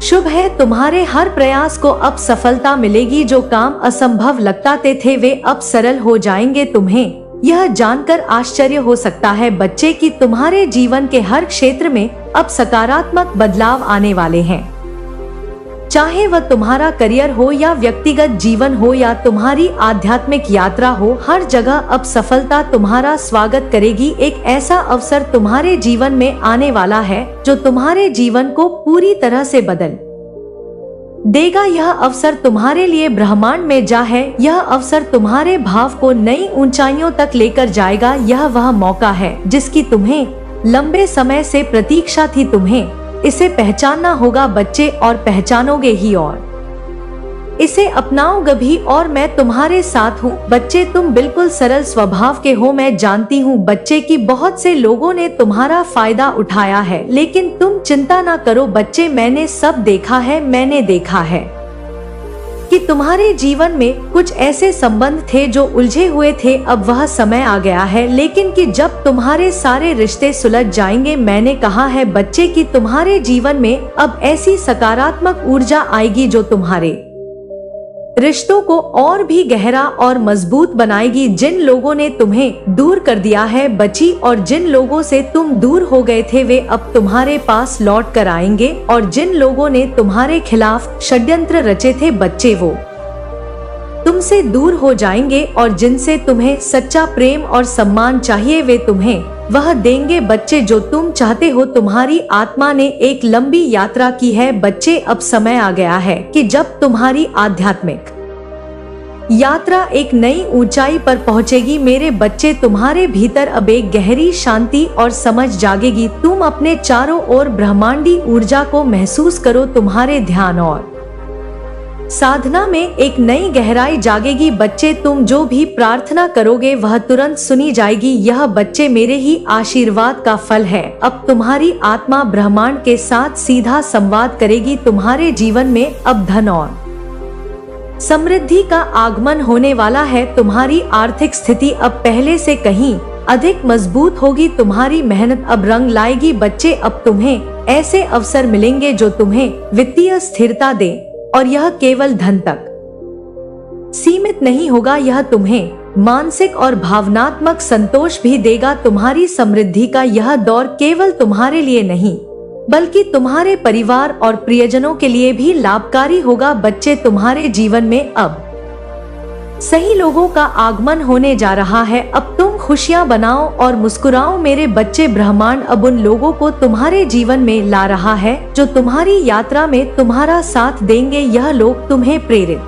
शुभ है। तुम्हारे हर प्रयास को अब सफलता मिलेगी। जो काम असंभव लगते थे वे अब सरल हो जाएंगे। तुम्हें यह जानकर आश्चर्य हो सकता है बच्चे कि तुम्हारे जीवन के हर क्षेत्र में अब सकारात्मक बदलाव आने वाले हैं। चाहे वह तुम्हारा करियर हो या व्यक्तिगत जीवन हो या तुम्हारी आध्यात्मिक यात्रा हो, हर जगह अब सफलता तुम्हारा स्वागत करेगी। एक ऐसा अवसर तुम्हारे जीवन में आने वाला है जो तुम्हारे जीवन को पूरी तरह से बदल देगा। यह अवसर तुम्हारे लिए ब्रह्मांड में जा है। यह अवसर तुम्हारे भाव को नई ऊंचाइयों तक लेकर जाएगा। यह वह मौका है जिसकी तुम्हें लंबे समय से प्रतीक्षा थी। तुम्हें इसे पहचानना होगा बच्चे, और पहचानोगे ही और इसे अपनाओगे भी। और मैं तुम्हारे साथ हूँ बच्चे। तुम बिल्कुल सरल स्वभाव के हो। मैं जानती हूँ बच्चे कि बहुत से लोगों ने तुम्हारा फायदा उठाया है, लेकिन तुम चिंता ना करो बच्चे। मैंने सब देखा है। मैंने देखा है कि तुम्हारे जीवन में कुछ ऐसे संबंध थे जो उलझे हुए थे। अब वह समय आ गया है, लेकिन कि जब तुम्हारे सारे रिश्ते सुलझ जाएंगे। मैंने कहा है बच्चे कि तुम्हारे जीवन में अब ऐसी सकारात्मक ऊर्जा आएगी जो तुम्हारे रिश्तों को और भी गहरा और मजबूत बनाएगी। जिन लोगों ने तुम्हें दूर कर दिया है बच्ची, और जिन लोगों से तुम दूर हो गए थे, वे अब तुम्हारे पास लौट कर आएंगे। और जिन लोगों ने तुम्हारे खिलाफ षड्यंत्र रचे थे बच्चे, वो तुमसे दूर हो जाएंगे। और जिनसे तुम्हें सच्चा प्रेम और सम्मान चाहिए, वे तुम्हें वह देंगे बच्चे जो तुम चाहते हो। तुम्हारी आत्मा ने एक लंबी यात्रा की है बच्चे। अब समय आ गया है कि जब तुम्हारी आध्यात्मिक यात्रा एक नई ऊंचाई पर पहुंचेगी मेरे बच्चे। तुम्हारे भीतर अब एक गहरी शांति और समझ जागेगी। तुम अपने चारों ओर ब्रह्मांडी ऊर्जा को महसूस करो। तुम्हारे ध्यान और साधना में एक नई गहराई जागेगी। बच्चे, तुम जो भी प्रार्थना करोगे वह तुरंत सुनी जाएगी। यह बच्चे मेरे ही आशीर्वाद का फल है। अब तुम्हारी आत्मा ब्रह्मांड के साथ सीधा संवाद करेगी। तुम्हारे जीवन में अब धन और समृद्धि का आगमन होने वाला है। तुम्हारी आर्थिक स्थिति अब पहले से कहीं अधिक मजबूत होगी। तुम्हारी मेहनत अब रंग लाएगी। बच्चे, अब तुम्हें ऐसे अवसर मिलेंगे जो तुम्हें वित्तीय स्थिरता दे, और यह केवल धन तक सीमित नहीं होगा। यह तुम्हें मानसिक और भावनात्मक संतोष भी देगा। तुम्हारी समृद्धि का यह दौर केवल तुम्हारे लिए नहीं बल्कि तुम्हारे परिवार और प्रियजनों के लिए भी लाभकारी होगा। बच्चे, तुम्हारे जीवन में अब सही लोगों का आगमन होने जा रहा है। अब तुम खुशियां बनाओ और मुस्कुराओ मेरे बच्चे। ब्रह्मांड अब उन लोगों को तुम्हारे जीवन में ला रहा है जो तुम्हारी यात्रा में तुम्हारा साथ देंगे। यह लोग तुम्हें प्रेरित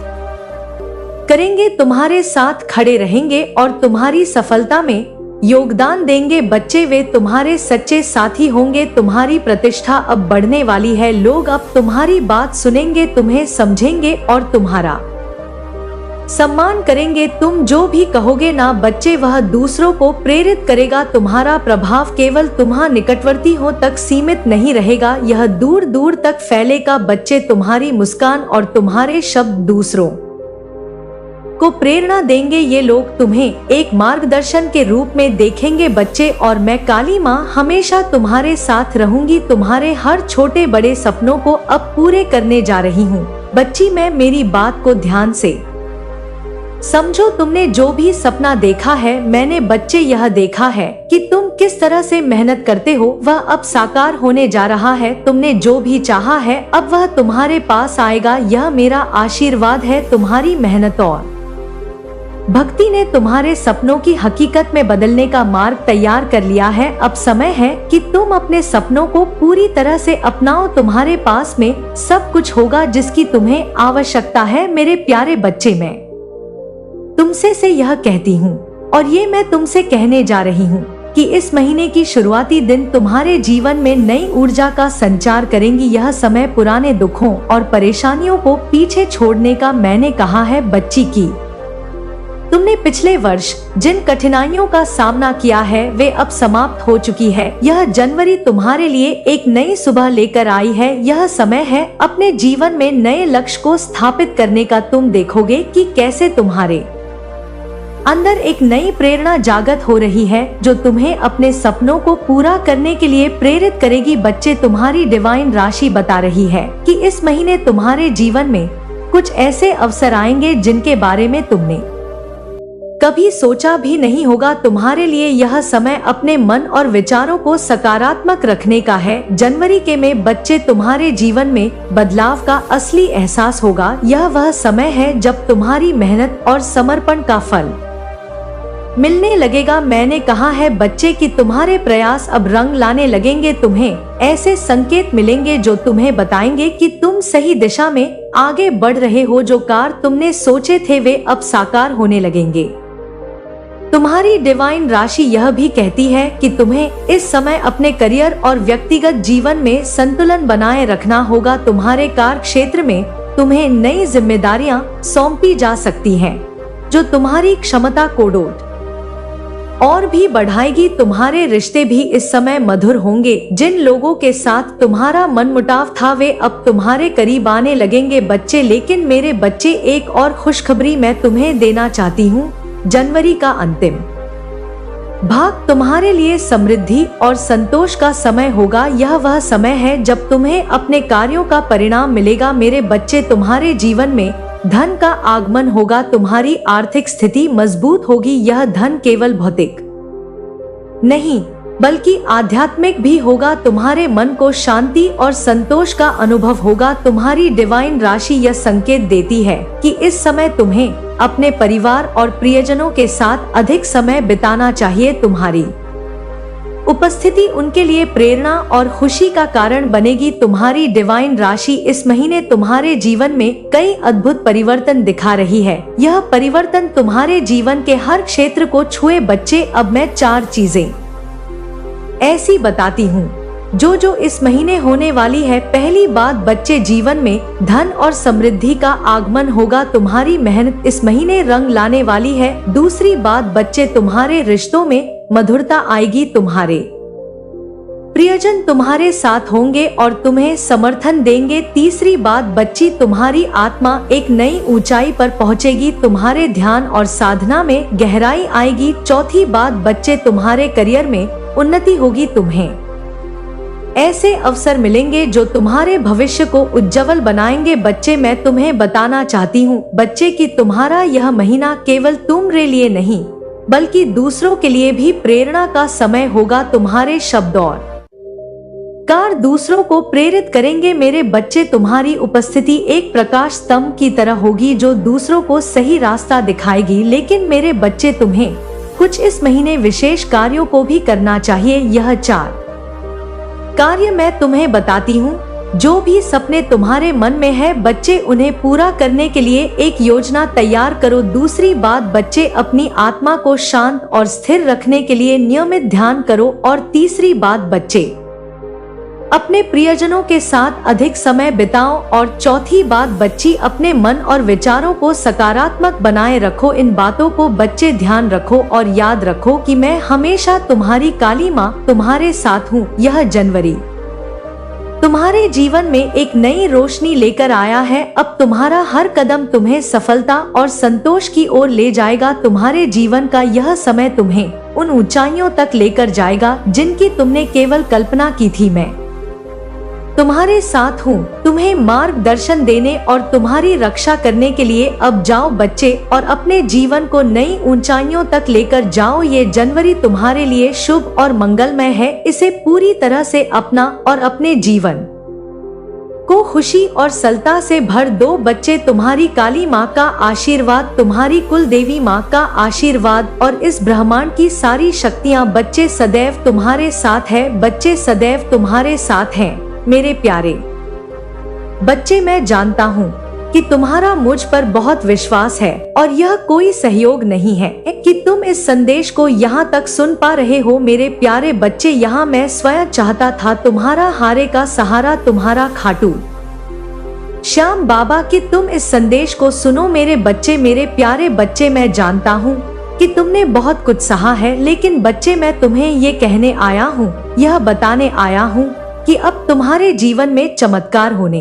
करेंगे, तुम्हारे साथ खड़े रहेंगे और तुम्हारी सफलता में योगदान देंगे। बच्चे, वे तुम्हारे सच्चे साथी होंगे। तुम्हारी प्रतिष्ठा अब बढ़ने वाली है। लोग अब तुम्हारी बात सुनेंगे, तुम्हें समझेंगे और तुम्हारा सम्मान करेंगे। तुम जो भी कहोगे ना बच्चे, वह दूसरों को प्रेरित करेगा। तुम्हारा प्रभाव केवल तुम्हारे निकटवर्तियों तक सीमित नहीं रहेगा, यह दूर दूर तक फैलेगा। बच्चे, तुम्हारी मुस्कान और तुम्हारे शब्द दूसरों को प्रेरणा देंगे। ये लोग तुम्हें एक मार्गदर्शन के रूप में देखेंगे। बच्चे, और मैं काली माँ हमेशा तुम्हारे साथ रहूंगी। तुम्हारे हर छोटे बड़े सपनों को अब पूरे करने जा रही हूँ। बच्ची, मैं मेरी बात को ध्यान से समझो। तुमने जो भी सपना देखा है, मैंने बच्चे यह देखा है कि तुम किस तरह से मेहनत करते हो, वह अब साकार होने जा रहा है। तुमने जो भी चाहा है अब वह तुम्हारे पास आएगा। यह मेरा आशीर्वाद है। तुम्हारी मेहनत और भक्ति ने तुम्हारे सपनों की हकीकत में बदलने का मार्ग तैयार कर लिया है। अब समय है कि तुम अपने सपनों को पूरी तरह से अपनाओ। तुम्हारे पास में सब कुछ होगा जिसकी तुम्हें आवश्यकता है। मेरे प्यारे बच्चे, मैं तुमसे से यह कहती हूँ और ये मैं तुमसे कहने जा रही हूँ कि इस महीने की शुरुआती दिन तुम्हारे जीवन में नई ऊर्जा का संचार करेंगी। यह समय पुराने दुखों और परेशानियों को पीछे छोड़ने का मैंने कहा है। बच्ची की तुमने पिछले वर्ष जिन कठिनाइयों का सामना किया है वे अब समाप्त हो चुकी है। यह जनवरी तुम्हारे लिए एक नई सुबह लेकर आई है। यह समय है अपने जीवन में नए लक्ष्य को स्थापित करने का। तुम देखोगे कि कैसे तुम्हारे अंदर एक नई प्रेरणा जागृत हो रही है जो तुम्हें अपने सपनों को पूरा करने के लिए प्रेरित करेगी। बच्चे, तुम्हारी डिवाइन राशि बता रही है कि इस महीने तुम्हारे जीवन में कुछ ऐसे अवसर आएंगे जिनके बारे में तुमने कभी सोचा भी नहीं होगा। तुम्हारे लिए यह समय अपने मन और विचारों को सकारात्मक रखने का है। जनवरी के में बच्चे, तुम्हारे जीवन में बदलाव का असली एहसास होगा। यह वह समय है जब तुम्हारी मेहनत और समर्पण का फल मिलने लगेगा। मैंने कहा है बच्चे कि तुम्हारे प्रयास अब रंग लाने लगेंगे। तुम्हें ऐसे संकेत मिलेंगे जो तुम्हें बताएंगे कि तुम सही दिशा में आगे बढ़ रहे हो। जो कार्य तुमने सोचे थे वे अब साकार होने लगेंगे। तुम्हारी डिवाइन राशि यह भी कहती है कि तुम्हें इस समय अपने करियर और व्यक्तिगत जीवन में संतुलन बनाए रखना होगा। तुम्हारे कार्य क्षेत्र में तुम्हें नई जिम्मेदारियां सौंपी जा सकती हैं, जो तुम्हारी क्षमता को और भी बढ़ाएगी। तुम्हारे रिश्ते भी इस समय मधुर होंगे। जिन लोगों के साथ तुम्हारा मनमुटाव था वे अब तुम्हारे करीब आने लगेंगे। बच्चे, लेकिन मेरे बच्चे, एक और खुशखबरी मैं तुम्हें देना चाहती हूँ। जनवरी का अंतिम भाग तुम्हारे लिए समृद्धि और संतोष का समय होगा। यह वह समय है जब तुम्हें अपने कार्यों का परिणाम मिलेगा। मेरे बच्चे, तुम्हारे जीवन में धन का आगमन होगा। तुम्हारी आर्थिक स्थिति मजबूत होगी। यह धन केवल भौतिक नहीं बल्कि आध्यात्मिक भी होगा। तुम्हारे मन को शांति और संतोष का अनुभव होगा। तुम्हारी डिवाइन राशि यह संकेत देती है कि इस समय तुम्हें अपने परिवार और प्रियजनों के साथ अधिक समय बिताना चाहिए। तुम्हारी उपस्थिति उनके लिए प्रेरणा और खुशी का कारण बनेगी। तुम्हारी डिवाइन राशि इस महीने तुम्हारे जीवन में कई अद्भुत परिवर्तन दिखा रही है। यह परिवर्तन तुम्हारे जीवन के हर क्षेत्र को छुए। बच्चे, अब मैं 4 चीजें ऐसी बताती हूँ जो इस महीने होने वाली है। पहली बात, बच्चे, जीवन में धन और समृद्धि का आगमन होगा। तुम्हारी मेहनत इस महीने रंग लाने वाली है। दूसरी बात, बच्चे, तुम्हारे रिश्तों में मधुरता आएगी। तुम्हारे प्रियजन तुम्हारे साथ होंगे और तुम्हें समर्थन देंगे। तीसरी बात, बच्ची, तुम्हारी आत्मा एक नई ऊंचाई पर पहुंचेगी। तुम्हारे ध्यान और साधना में गहराई आएगी। चौथी बात, बच्चे, तुम्हारे करियर में उन्नति होगी। तुम्हें ऐसे अवसर मिलेंगे जो तुम्हारे भविष्य को उज्जवल बनाएंगे। बच्चे, मैं तुम्हें बताना चाहती हूँ बच्चे कि तुम्हारा यह महीना केवल तुम्हारे लिए नहीं बल्कि दूसरों के लिए भी प्रेरणा का समय होगा। तुम्हारे शब्द और कार्य दूसरों को प्रेरित करेंगे। मेरे बच्चे, तुम्हारी उपस्थिति एक प्रकाश स्तंभ की तरह होगी जो दूसरों को सही रास्ता दिखाएगी। लेकिन मेरे बच्चे, तुम्हें कुछ इस महीने विशेष कार्यों को भी करना चाहिए। यह 4 कार्य मैं तुम्हें बताती हूँ। जो भी सपने तुम्हारे मन में है बच्चे, उन्हें पूरा करने के लिए एक योजना तैयार करो। दूसरी बात, बच्चे, अपनी आत्मा को शांत और स्थिर रखने के लिए नियमित ध्यान करो। और तीसरी बात, बच्चे, अपने प्रियजनों के साथ अधिक समय बिताओ। और चौथी बात, बच्ची, अपने मन और विचारों को सकारात्मक बनाए रखो। इन बातों को बच्चे ध्यान रखो और याद रखो कि मैं हमेशा तुम्हारी काली माँ तुम्हारे साथ हूँ। यह जनवरी तुम्हारे जीवन में एक नई रोशनी लेकर आया है। अब तुम्हारा हर कदम तुम्हें सफलता और संतोष की ओर ले जाएगा। तुम्हारे जीवन का यह समय तुम्हें उन ऊंचाइयों तक लेकर जाएगा जिनकी तुमने केवल कल्पना की थी। मैं तुम्हारे साथ हूँ, तुम्हें मार्गदर्शन देने और तुम्हारी रक्षा करने के लिए। अब जाओ बच्चे और अपने जीवन को नई ऊंचाइयों तक लेकर जाओ। ये जनवरी तुम्हारे लिए शुभ और मंगलमय है। इसे पूरी तरह से अपना और अपने जीवन को खुशी और सलता से भर दो। बच्चे, तुम्हारी काली माँ का आशीर्वाद, तुम्हारी कुल देवी माँ का आशीर्वाद और इस ब्रह्मांड की सारी शक्तियाँ बच्चे सदैव तुम्हारे साथ है। बच्चे, सदैव तुम्हारे साथ हैं। मेरे प्यारे बच्चे, मैं जानता हूँ कि तुम्हारा मुझ पर बहुत विश्वास है और यह कोई सहयोग नहीं है कि तुम इस संदेश को यहाँ तक सुन पा रहे हो। मेरे प्यारे बच्चे, यहाँ मैं स्वयं चाहता था तुम्हारा हारे का सहारा, तुम्हारा खाटू श्याम बाबा, कि तुम इस संदेश को सुनो। मेरे बच्चे, मेरे प्यारे बच्चे, मैं जानता हूँ कि तुमने बहुत कुछ सहा है, लेकिन बच्चे, मैं तुम्हें ये कहने आया हूँ, यह बताने आया हूँ कि अब तुम्हारे जीवन में चमत्कार होने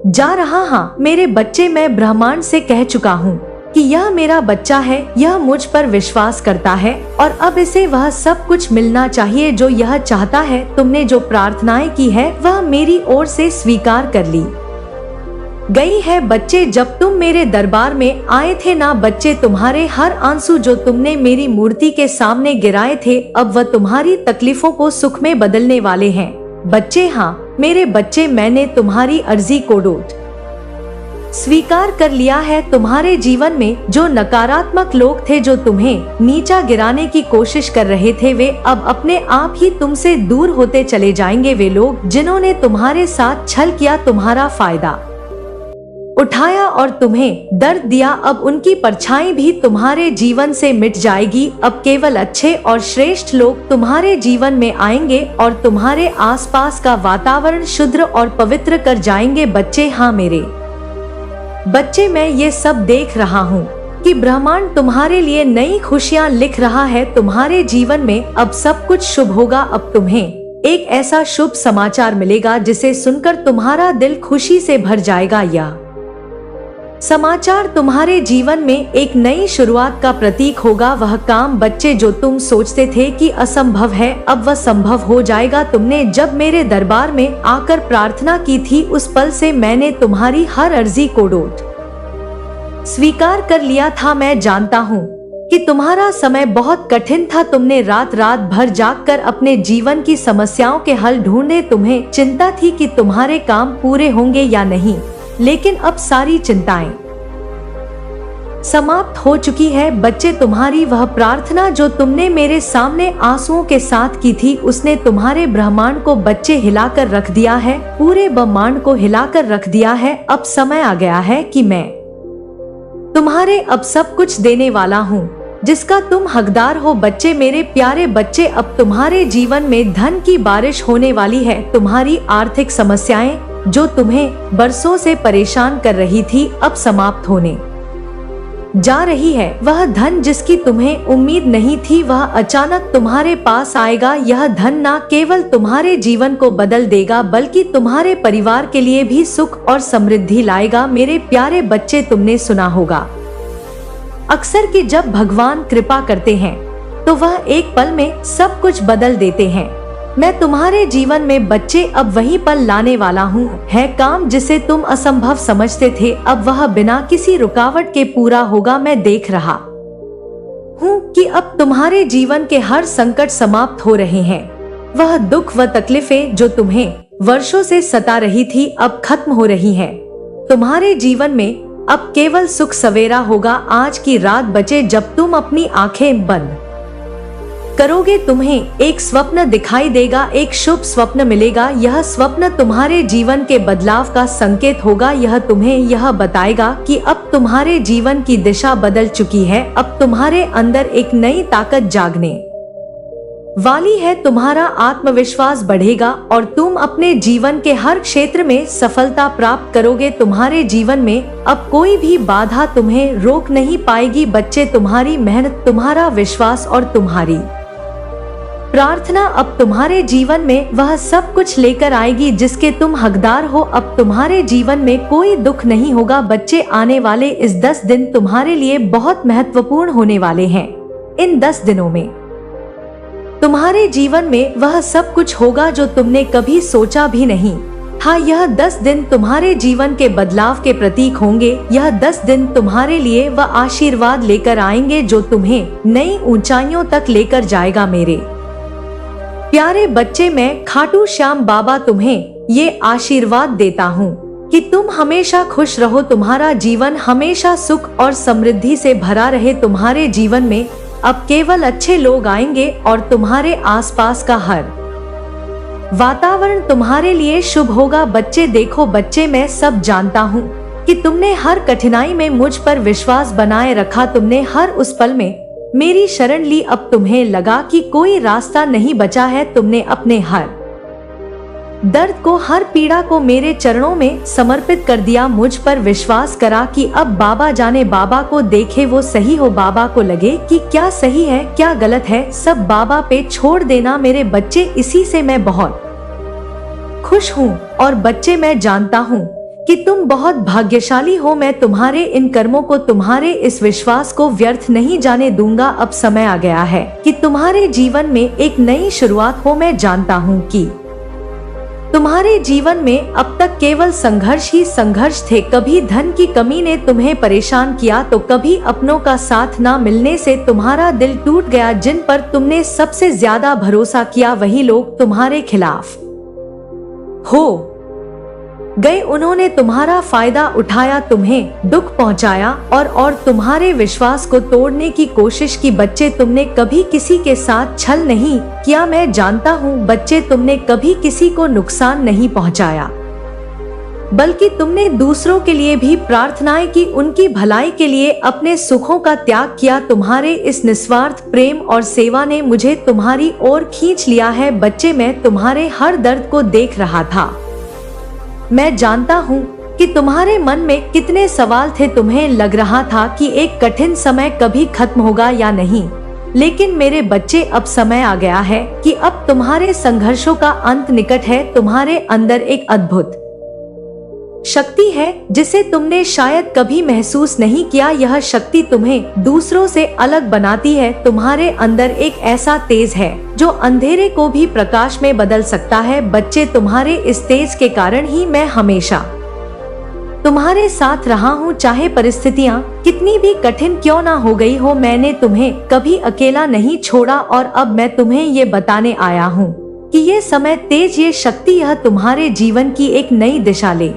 जा रहा। हाँ मेरे बच्चे, मैं ब्रह्मांड से कह चुका हूँ कि यह मेरा बच्चा है, यह मुझ पर विश्वास करता है और अब इसे वह सब कुछ मिलना चाहिए जो यह चाहता है। तुमने जो प्रार्थनाएं की है वह मेरी ओर से स्वीकार कर ली गई है। बच्चे, जब तुम मेरे दरबार में आए थे ना बच्चे, तुम्हारे हर आंसू जो तुमने मेरी मूर्ति के सामने गिराए थे, अब वह तुम्हारी तकलीफों को सुख में बदलने वाले हैं। बच्चे, हाँ मेरे बच्चे, मैंने तुम्हारी अर्जी को स्वीकार कर लिया है। तुम्हारे जीवन में जो नकारात्मक लोग थे, जो तुम्हें नीचा गिराने की कोशिश कर रहे थे, वे अब अपने आप ही तुमसे दूर होते चले जाएंगे। वे लोग जिन्होंने तुम्हारे साथ छल किया, तुम्हारा फायदा उठाया और तुम्हें दर्द दिया, अब उनकी परछाई भी तुम्हारे जीवन से मिट जाएगी। अब केवल अच्छे और श्रेष्ठ लोग तुम्हारे जीवन में आएंगे और तुम्हारे आसपास का वातावरण शुद्ध और पवित्र कर जाएंगे। बच्चे, हाँ मेरे बच्चे, मैं ये सब देख रहा हूँ कि ब्रह्मांड तुम्हारे लिए नई खुशियाँ लिख रहा है। तुम्हारे जीवन में अब सब कुछ शुभ होगा। अब तुम्हें एक ऐसा शुभ समाचार मिलेगा जिसे सुनकर तुम्हारा दिल खुशी से भर जाएगा। यह समाचार तुम्हारे जीवन में एक नई शुरुआत का प्रतीक होगा। वह काम बच्चे जो तुम सोचते थे कि असंभव है, अब वह संभव हो जाएगा। तुमने जब मेरे दरबार में आकर प्रार्थना की थी, उस पल से मैंने तुम्हारी हर अर्जी को स्वीकार कर लिया था। मैं जानता हूँ कि तुम्हारा समय बहुत कठिन था। तुमने रात रात भर जागकर अपने जीवन की समस्याओं के हल ढूंढे। तुम्हें चिंता थी कि तुम्हारे काम पूरे होंगे या नहीं, लेकिन अब सारी चिंताएं समाप्त हो चुकी है। बच्चे, तुम्हारी वह प्रार्थना जो तुमने मेरे सामने आंसुओं के साथ की थी, उसने तुम्हारे ब्रह्मांड को बच्चे हिलाकर रख दिया है, पूरे ब्रह्मांड को हिलाकर रख दिया है। अब समय आ गया है कि मैं तुम्हारे अब सब कुछ देने वाला हूँ जिसका तुम हकदार हो। बच्चे, मेरे प्यारे बच्चे, अब तुम्हारे जीवन में धन की बारिश होने वाली है। तुम्हारी आर्थिक समस्याएं जो तुम्हें बरसों से परेशान कर रही थी, अब समाप्त होने जा रही है। वह धन जिसकी तुम्हें उम्मीद नहीं थी, वह अचानक तुम्हारे पास आएगा। यह धन न केवल तुम्हारे जीवन को बदल देगा, बल्कि तुम्हारे परिवार के लिए भी सुख और समृद्धि लाएगा। मेरे प्यारे बच्चे, तुमने सुना होगा अक्सर कि जब भगवान कृपा करते हैं तो वह एक पल में सब कुछ बदल देते हैं। मैं तुम्हारे जीवन में बच्चे अब वही पल लाने वाला हूँ। है काम जिसे तुम असंभव समझते थे, अब वह बिना किसी रुकावट के पूरा होगा। मैं देख रहा हूँ कि अब तुम्हारे जीवन के हर संकट समाप्त हो रहे हैं। वह दुख व तकलीफें जो तुम्हें वर्षों से सता रही थी, अब खत्म हो रही हैं। तुम्हारे जीवन में अब केवल सुख सवेरा होगा। आज की रात बचे, जब तुम अपनी आंखें बंद करोगे, तुम्हें एक स्वप्न दिखाई देगा, एक शुभ स्वप्न मिलेगा। यह स्वप्न तुम्हारे जीवन के बदलाव का संकेत होगा। यह तुम्हें यह बताएगा कि अब तुम्हारे जीवन की दिशा बदल चुकी है। अब तुम्हारे अंदर एक नई ताकत जागने वाली है। तुम्हारा आत्मविश्वास बढ़ेगा और तुम अपने जीवन के हर क्षेत्र में सफलता प्राप्त करोगे। तुम्हारे जीवन में अब कोई भी बाधा तुम्हें रोक नहीं पाएगी। बच्चे, तुम्हारी मेहनत, तुम्हारा विश्वास और तुम्हारी प्रार्थना अब तुम्हारे जीवन में वह सब कुछ लेकर आएगी जिसके तुम हकदार हो। अब तुम्हारे जीवन में कोई दुख नहीं होगा। बच्चे, आने वाले इस 10 दिन तुम्हारे लिए बहुत महत्वपूर्ण होने वाले हैं। इन 10 दिनों में तुम्हारे जीवन में वह सब कुछ होगा जो तुमने कभी सोचा भी नहीं था। यह 10 दिन तुम्हारे जीवन के बदलाव के प्रतीक होंगे। यह 10 दिन तुम्हारे लिए वह आशीर्वाद लेकर आएंगे जो तुम्हें नई ऊंचाइयों तक लेकर जाएगा। मेरे प्यारे बच्चे, मैं खाटू श्याम बाबा तुम्हें ये आशीर्वाद देता हूँ कि तुम हमेशा खुश रहो, तुम्हारा जीवन हमेशा सुख और समृद्धि से भरा रहे। तुम्हारे जीवन में अब केवल अच्छे लोग आएंगे और तुम्हारे आसपास का हर वातावरण तुम्हारे लिए शुभ होगा। बच्चे, देखो बच्चे, मैं सब जानता हूँ कि तुमने हर कठिनाई में मुझ पर विश्वास बनाए रखा। तुमने हर उस पल में मेरी शरण ली। अब तुम्हें लगा कि कोई रास्ता नहीं बचा है। तुमने अपने हर दर्द को, हर पीड़ा को मेरे चरणों में समर्पित कर दिया। मुझ पर विश्वास करा कि अब बाबा जाने, बाबा को देखे, वो सही हो। बाबा को लगे कि क्या सही है क्या गलत है, सब बाबा पे छोड़ देना। मेरे बच्चे, इसी से मैं बहुत खुश हूँ। और बच्चे, मैं जानता हूँ कि तुम बहुत भाग्यशाली हो। मैं तुम्हारे इन कर्मों को, तुम्हारे इस विश्वास को व्यर्थ नहीं जाने दूंगा। अब समय आ गया है कि तुम्हारे जीवन में एक नई शुरुआत हो। मैं जानता हूँ कि तुम्हारे जीवन में अब तक केवल संघर्ष ही संघर्ष थे। कभी धन की कमी ने तुम्हें परेशान किया, तो कभी अपनों का साथ ना मिलने से तुम्हारा दिल टूट गया। जिन पर तुमने सबसे ज्यादा भरोसा किया, वही लोग तुम्हारे खिलाफ हो गए। उन्होंने तुम्हारा फायदा उठाया, तुम्हें दुख पहुंचाया और तुम्हारे विश्वास को तोड़ने की कोशिश की। बच्चे, तुमने कभी किसी के साथ छल नहीं किया। मैं जानता हूँ बच्चे, तुमने कभी किसी को नुकसान नहीं पहुंचाया, बल्कि तुमने दूसरों के लिए भी प्रार्थनाएं की, उनकी भलाई के लिए अपने सुखों का त्याग किया। तुम्हारे इस निस्वार्थ प्रेम और सेवा ने मुझे तुम्हारी ओर खींच लिया है। बच्चे, मैं तुम्हारे हर दर्द को देख रहा था। मैं जानता हूँ कि तुम्हारे मन में कितने सवाल थे। तुम्हें लग रहा था कि एक कठिन समय कभी खत्म होगा या नहीं, लेकिन मेरे बच्चे, अब समय आ गया है कि अब तुम्हारे संघर्षों का अंत निकट है। तुम्हारे अंदर एक अद्भुत शक्ति है जिसे तुमने शायद कभी महसूस नहीं किया। यह शक्ति तुम्हें दूसरों से अलग बनाती है। तुम्हारे अंदर एक ऐसा तेज है जो अंधेरे को भी प्रकाश में बदल सकता है। बच्चे, तुम्हारे इस तेज के कारण ही मैं हमेशा तुम्हारे साथ रहा हूँ, चाहे परिस्थितियाँ कितनी भी कठिन क्यों ना हो गई हो। मैंने तुम्हें कभी अकेला नहीं छोड़ा और अब मैं तुम्हें ये बताने आया हूँ कि ये समय तेज, ये शक्ति, यह तुम्हारे जीवन की एक नई दिशा ले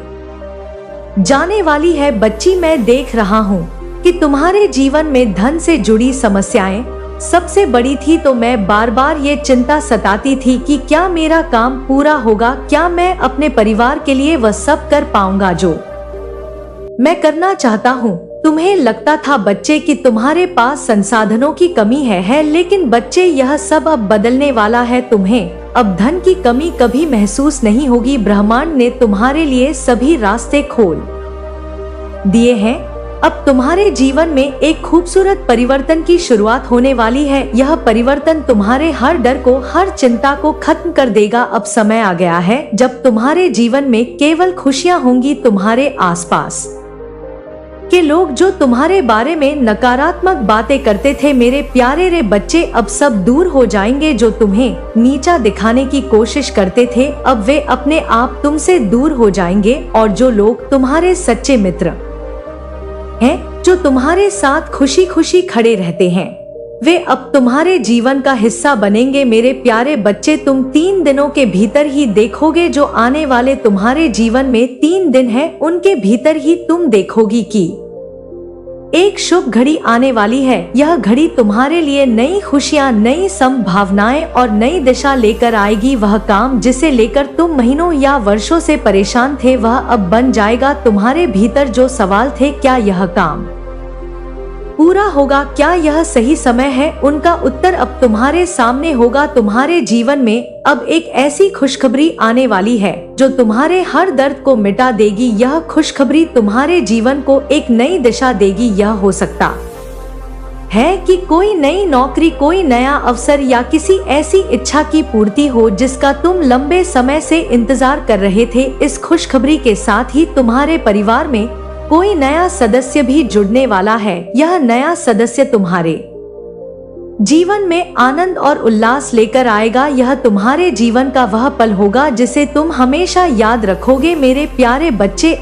जाने वाली है। बच्ची, मैं देख रहा हूँ कि तुम्हारे जीवन में धन से जुड़ी समस्याएं सबसे बड़ी थी, तो मैं बार बार ये चिंता सताती थी कि क्या मेरा काम पूरा होगा, क्या मैं अपने परिवार के लिए वह सब कर पाऊंगा जो मैं करना चाहता हूँ। तुम्हें लगता था बच्चे कि तुम्हारे पास संसाधनों की कमी है, लेकिन बच्चे यह सब अब बदलने वाला है। तुम्हें अब धन की कमी कभी महसूस नहीं होगी। ब्रह्मांड ने तुम्हारे लिए सभी रास्ते खोल दिए हैं। अब तुम्हारे जीवन में एक खूबसूरत परिवर्तन की शुरुआत होने वाली है। यह परिवर्तन तुम्हारे हर डर को, हर चिंता को खत्म कर देगा। अब समय आ गया है जब तुम्हारे जीवन में केवल खुशियां होंगी। तुम्हारे आसपास के लोग जो तुम्हारे बारे में नकारात्मक बातें करते थे, मेरे प्यारे रे बच्चे, अब सब दूर हो जाएंगे। जो तुम्हें नीचा दिखाने की कोशिश करते थे, अब वे अपने आप तुमसे दूर हो जाएंगे। और जो लोग तुम्हारे सच्चे मित्र हैं, जो तुम्हारे साथ खुशी खुशी खड़े रहते हैं, वे अब तुम्हारे जीवन का हिस्सा बनेंगे। मेरे प्यारे बच्चे, तुम 3 दिनों के भीतर ही देखोगे जो आने वाले तुम्हारे जीवन में 3 दिन हैं, उनके भीतर ही तुम देखोगी कि एक शुभ घड़ी आने वाली है। यह घड़ी तुम्हारे लिए नई खुशियां, नई संभावनाएं और नई दिशा लेकर आएगी। वह काम जिसे लेकर तुम महीनों या वर्षों से परेशान थे, वह अब बन जाएगा। तुम्हारे भीतर जो सवाल थे, क्या यह काम पूरा होगा, क्या यह सही समय है, उनका उत्तर अब तुम्हारे सामने होगा। तुम्हारे जीवन में अब एक ऐसी खुशखबरी आने वाली है जो तुम्हारे हर दर्द को मिटा देगी। यह खुशखबरी तुम्हारे जीवन को एक नई दिशा देगी। यह हो सकता है कि कोई नई नौकरी, कोई नया अवसर या किसी ऐसी इच्छा की पूर्ति हो जिसका तुम लंबे समय से इंतजार कर रहे थे। इस खुशखबरी के साथ ही तुम्हारे परिवार में कोई नया सदस्य भी जुड़ने वाला है। यह नया सदस्य तुम्हारे जीवन में आनंद और उल्लास लेकर आएगा। यह तुम्हारे जीवन का वह पल होगा जिसे तुम हमेशा याद रखोगे। मेरे प्यारे बच्चे, अब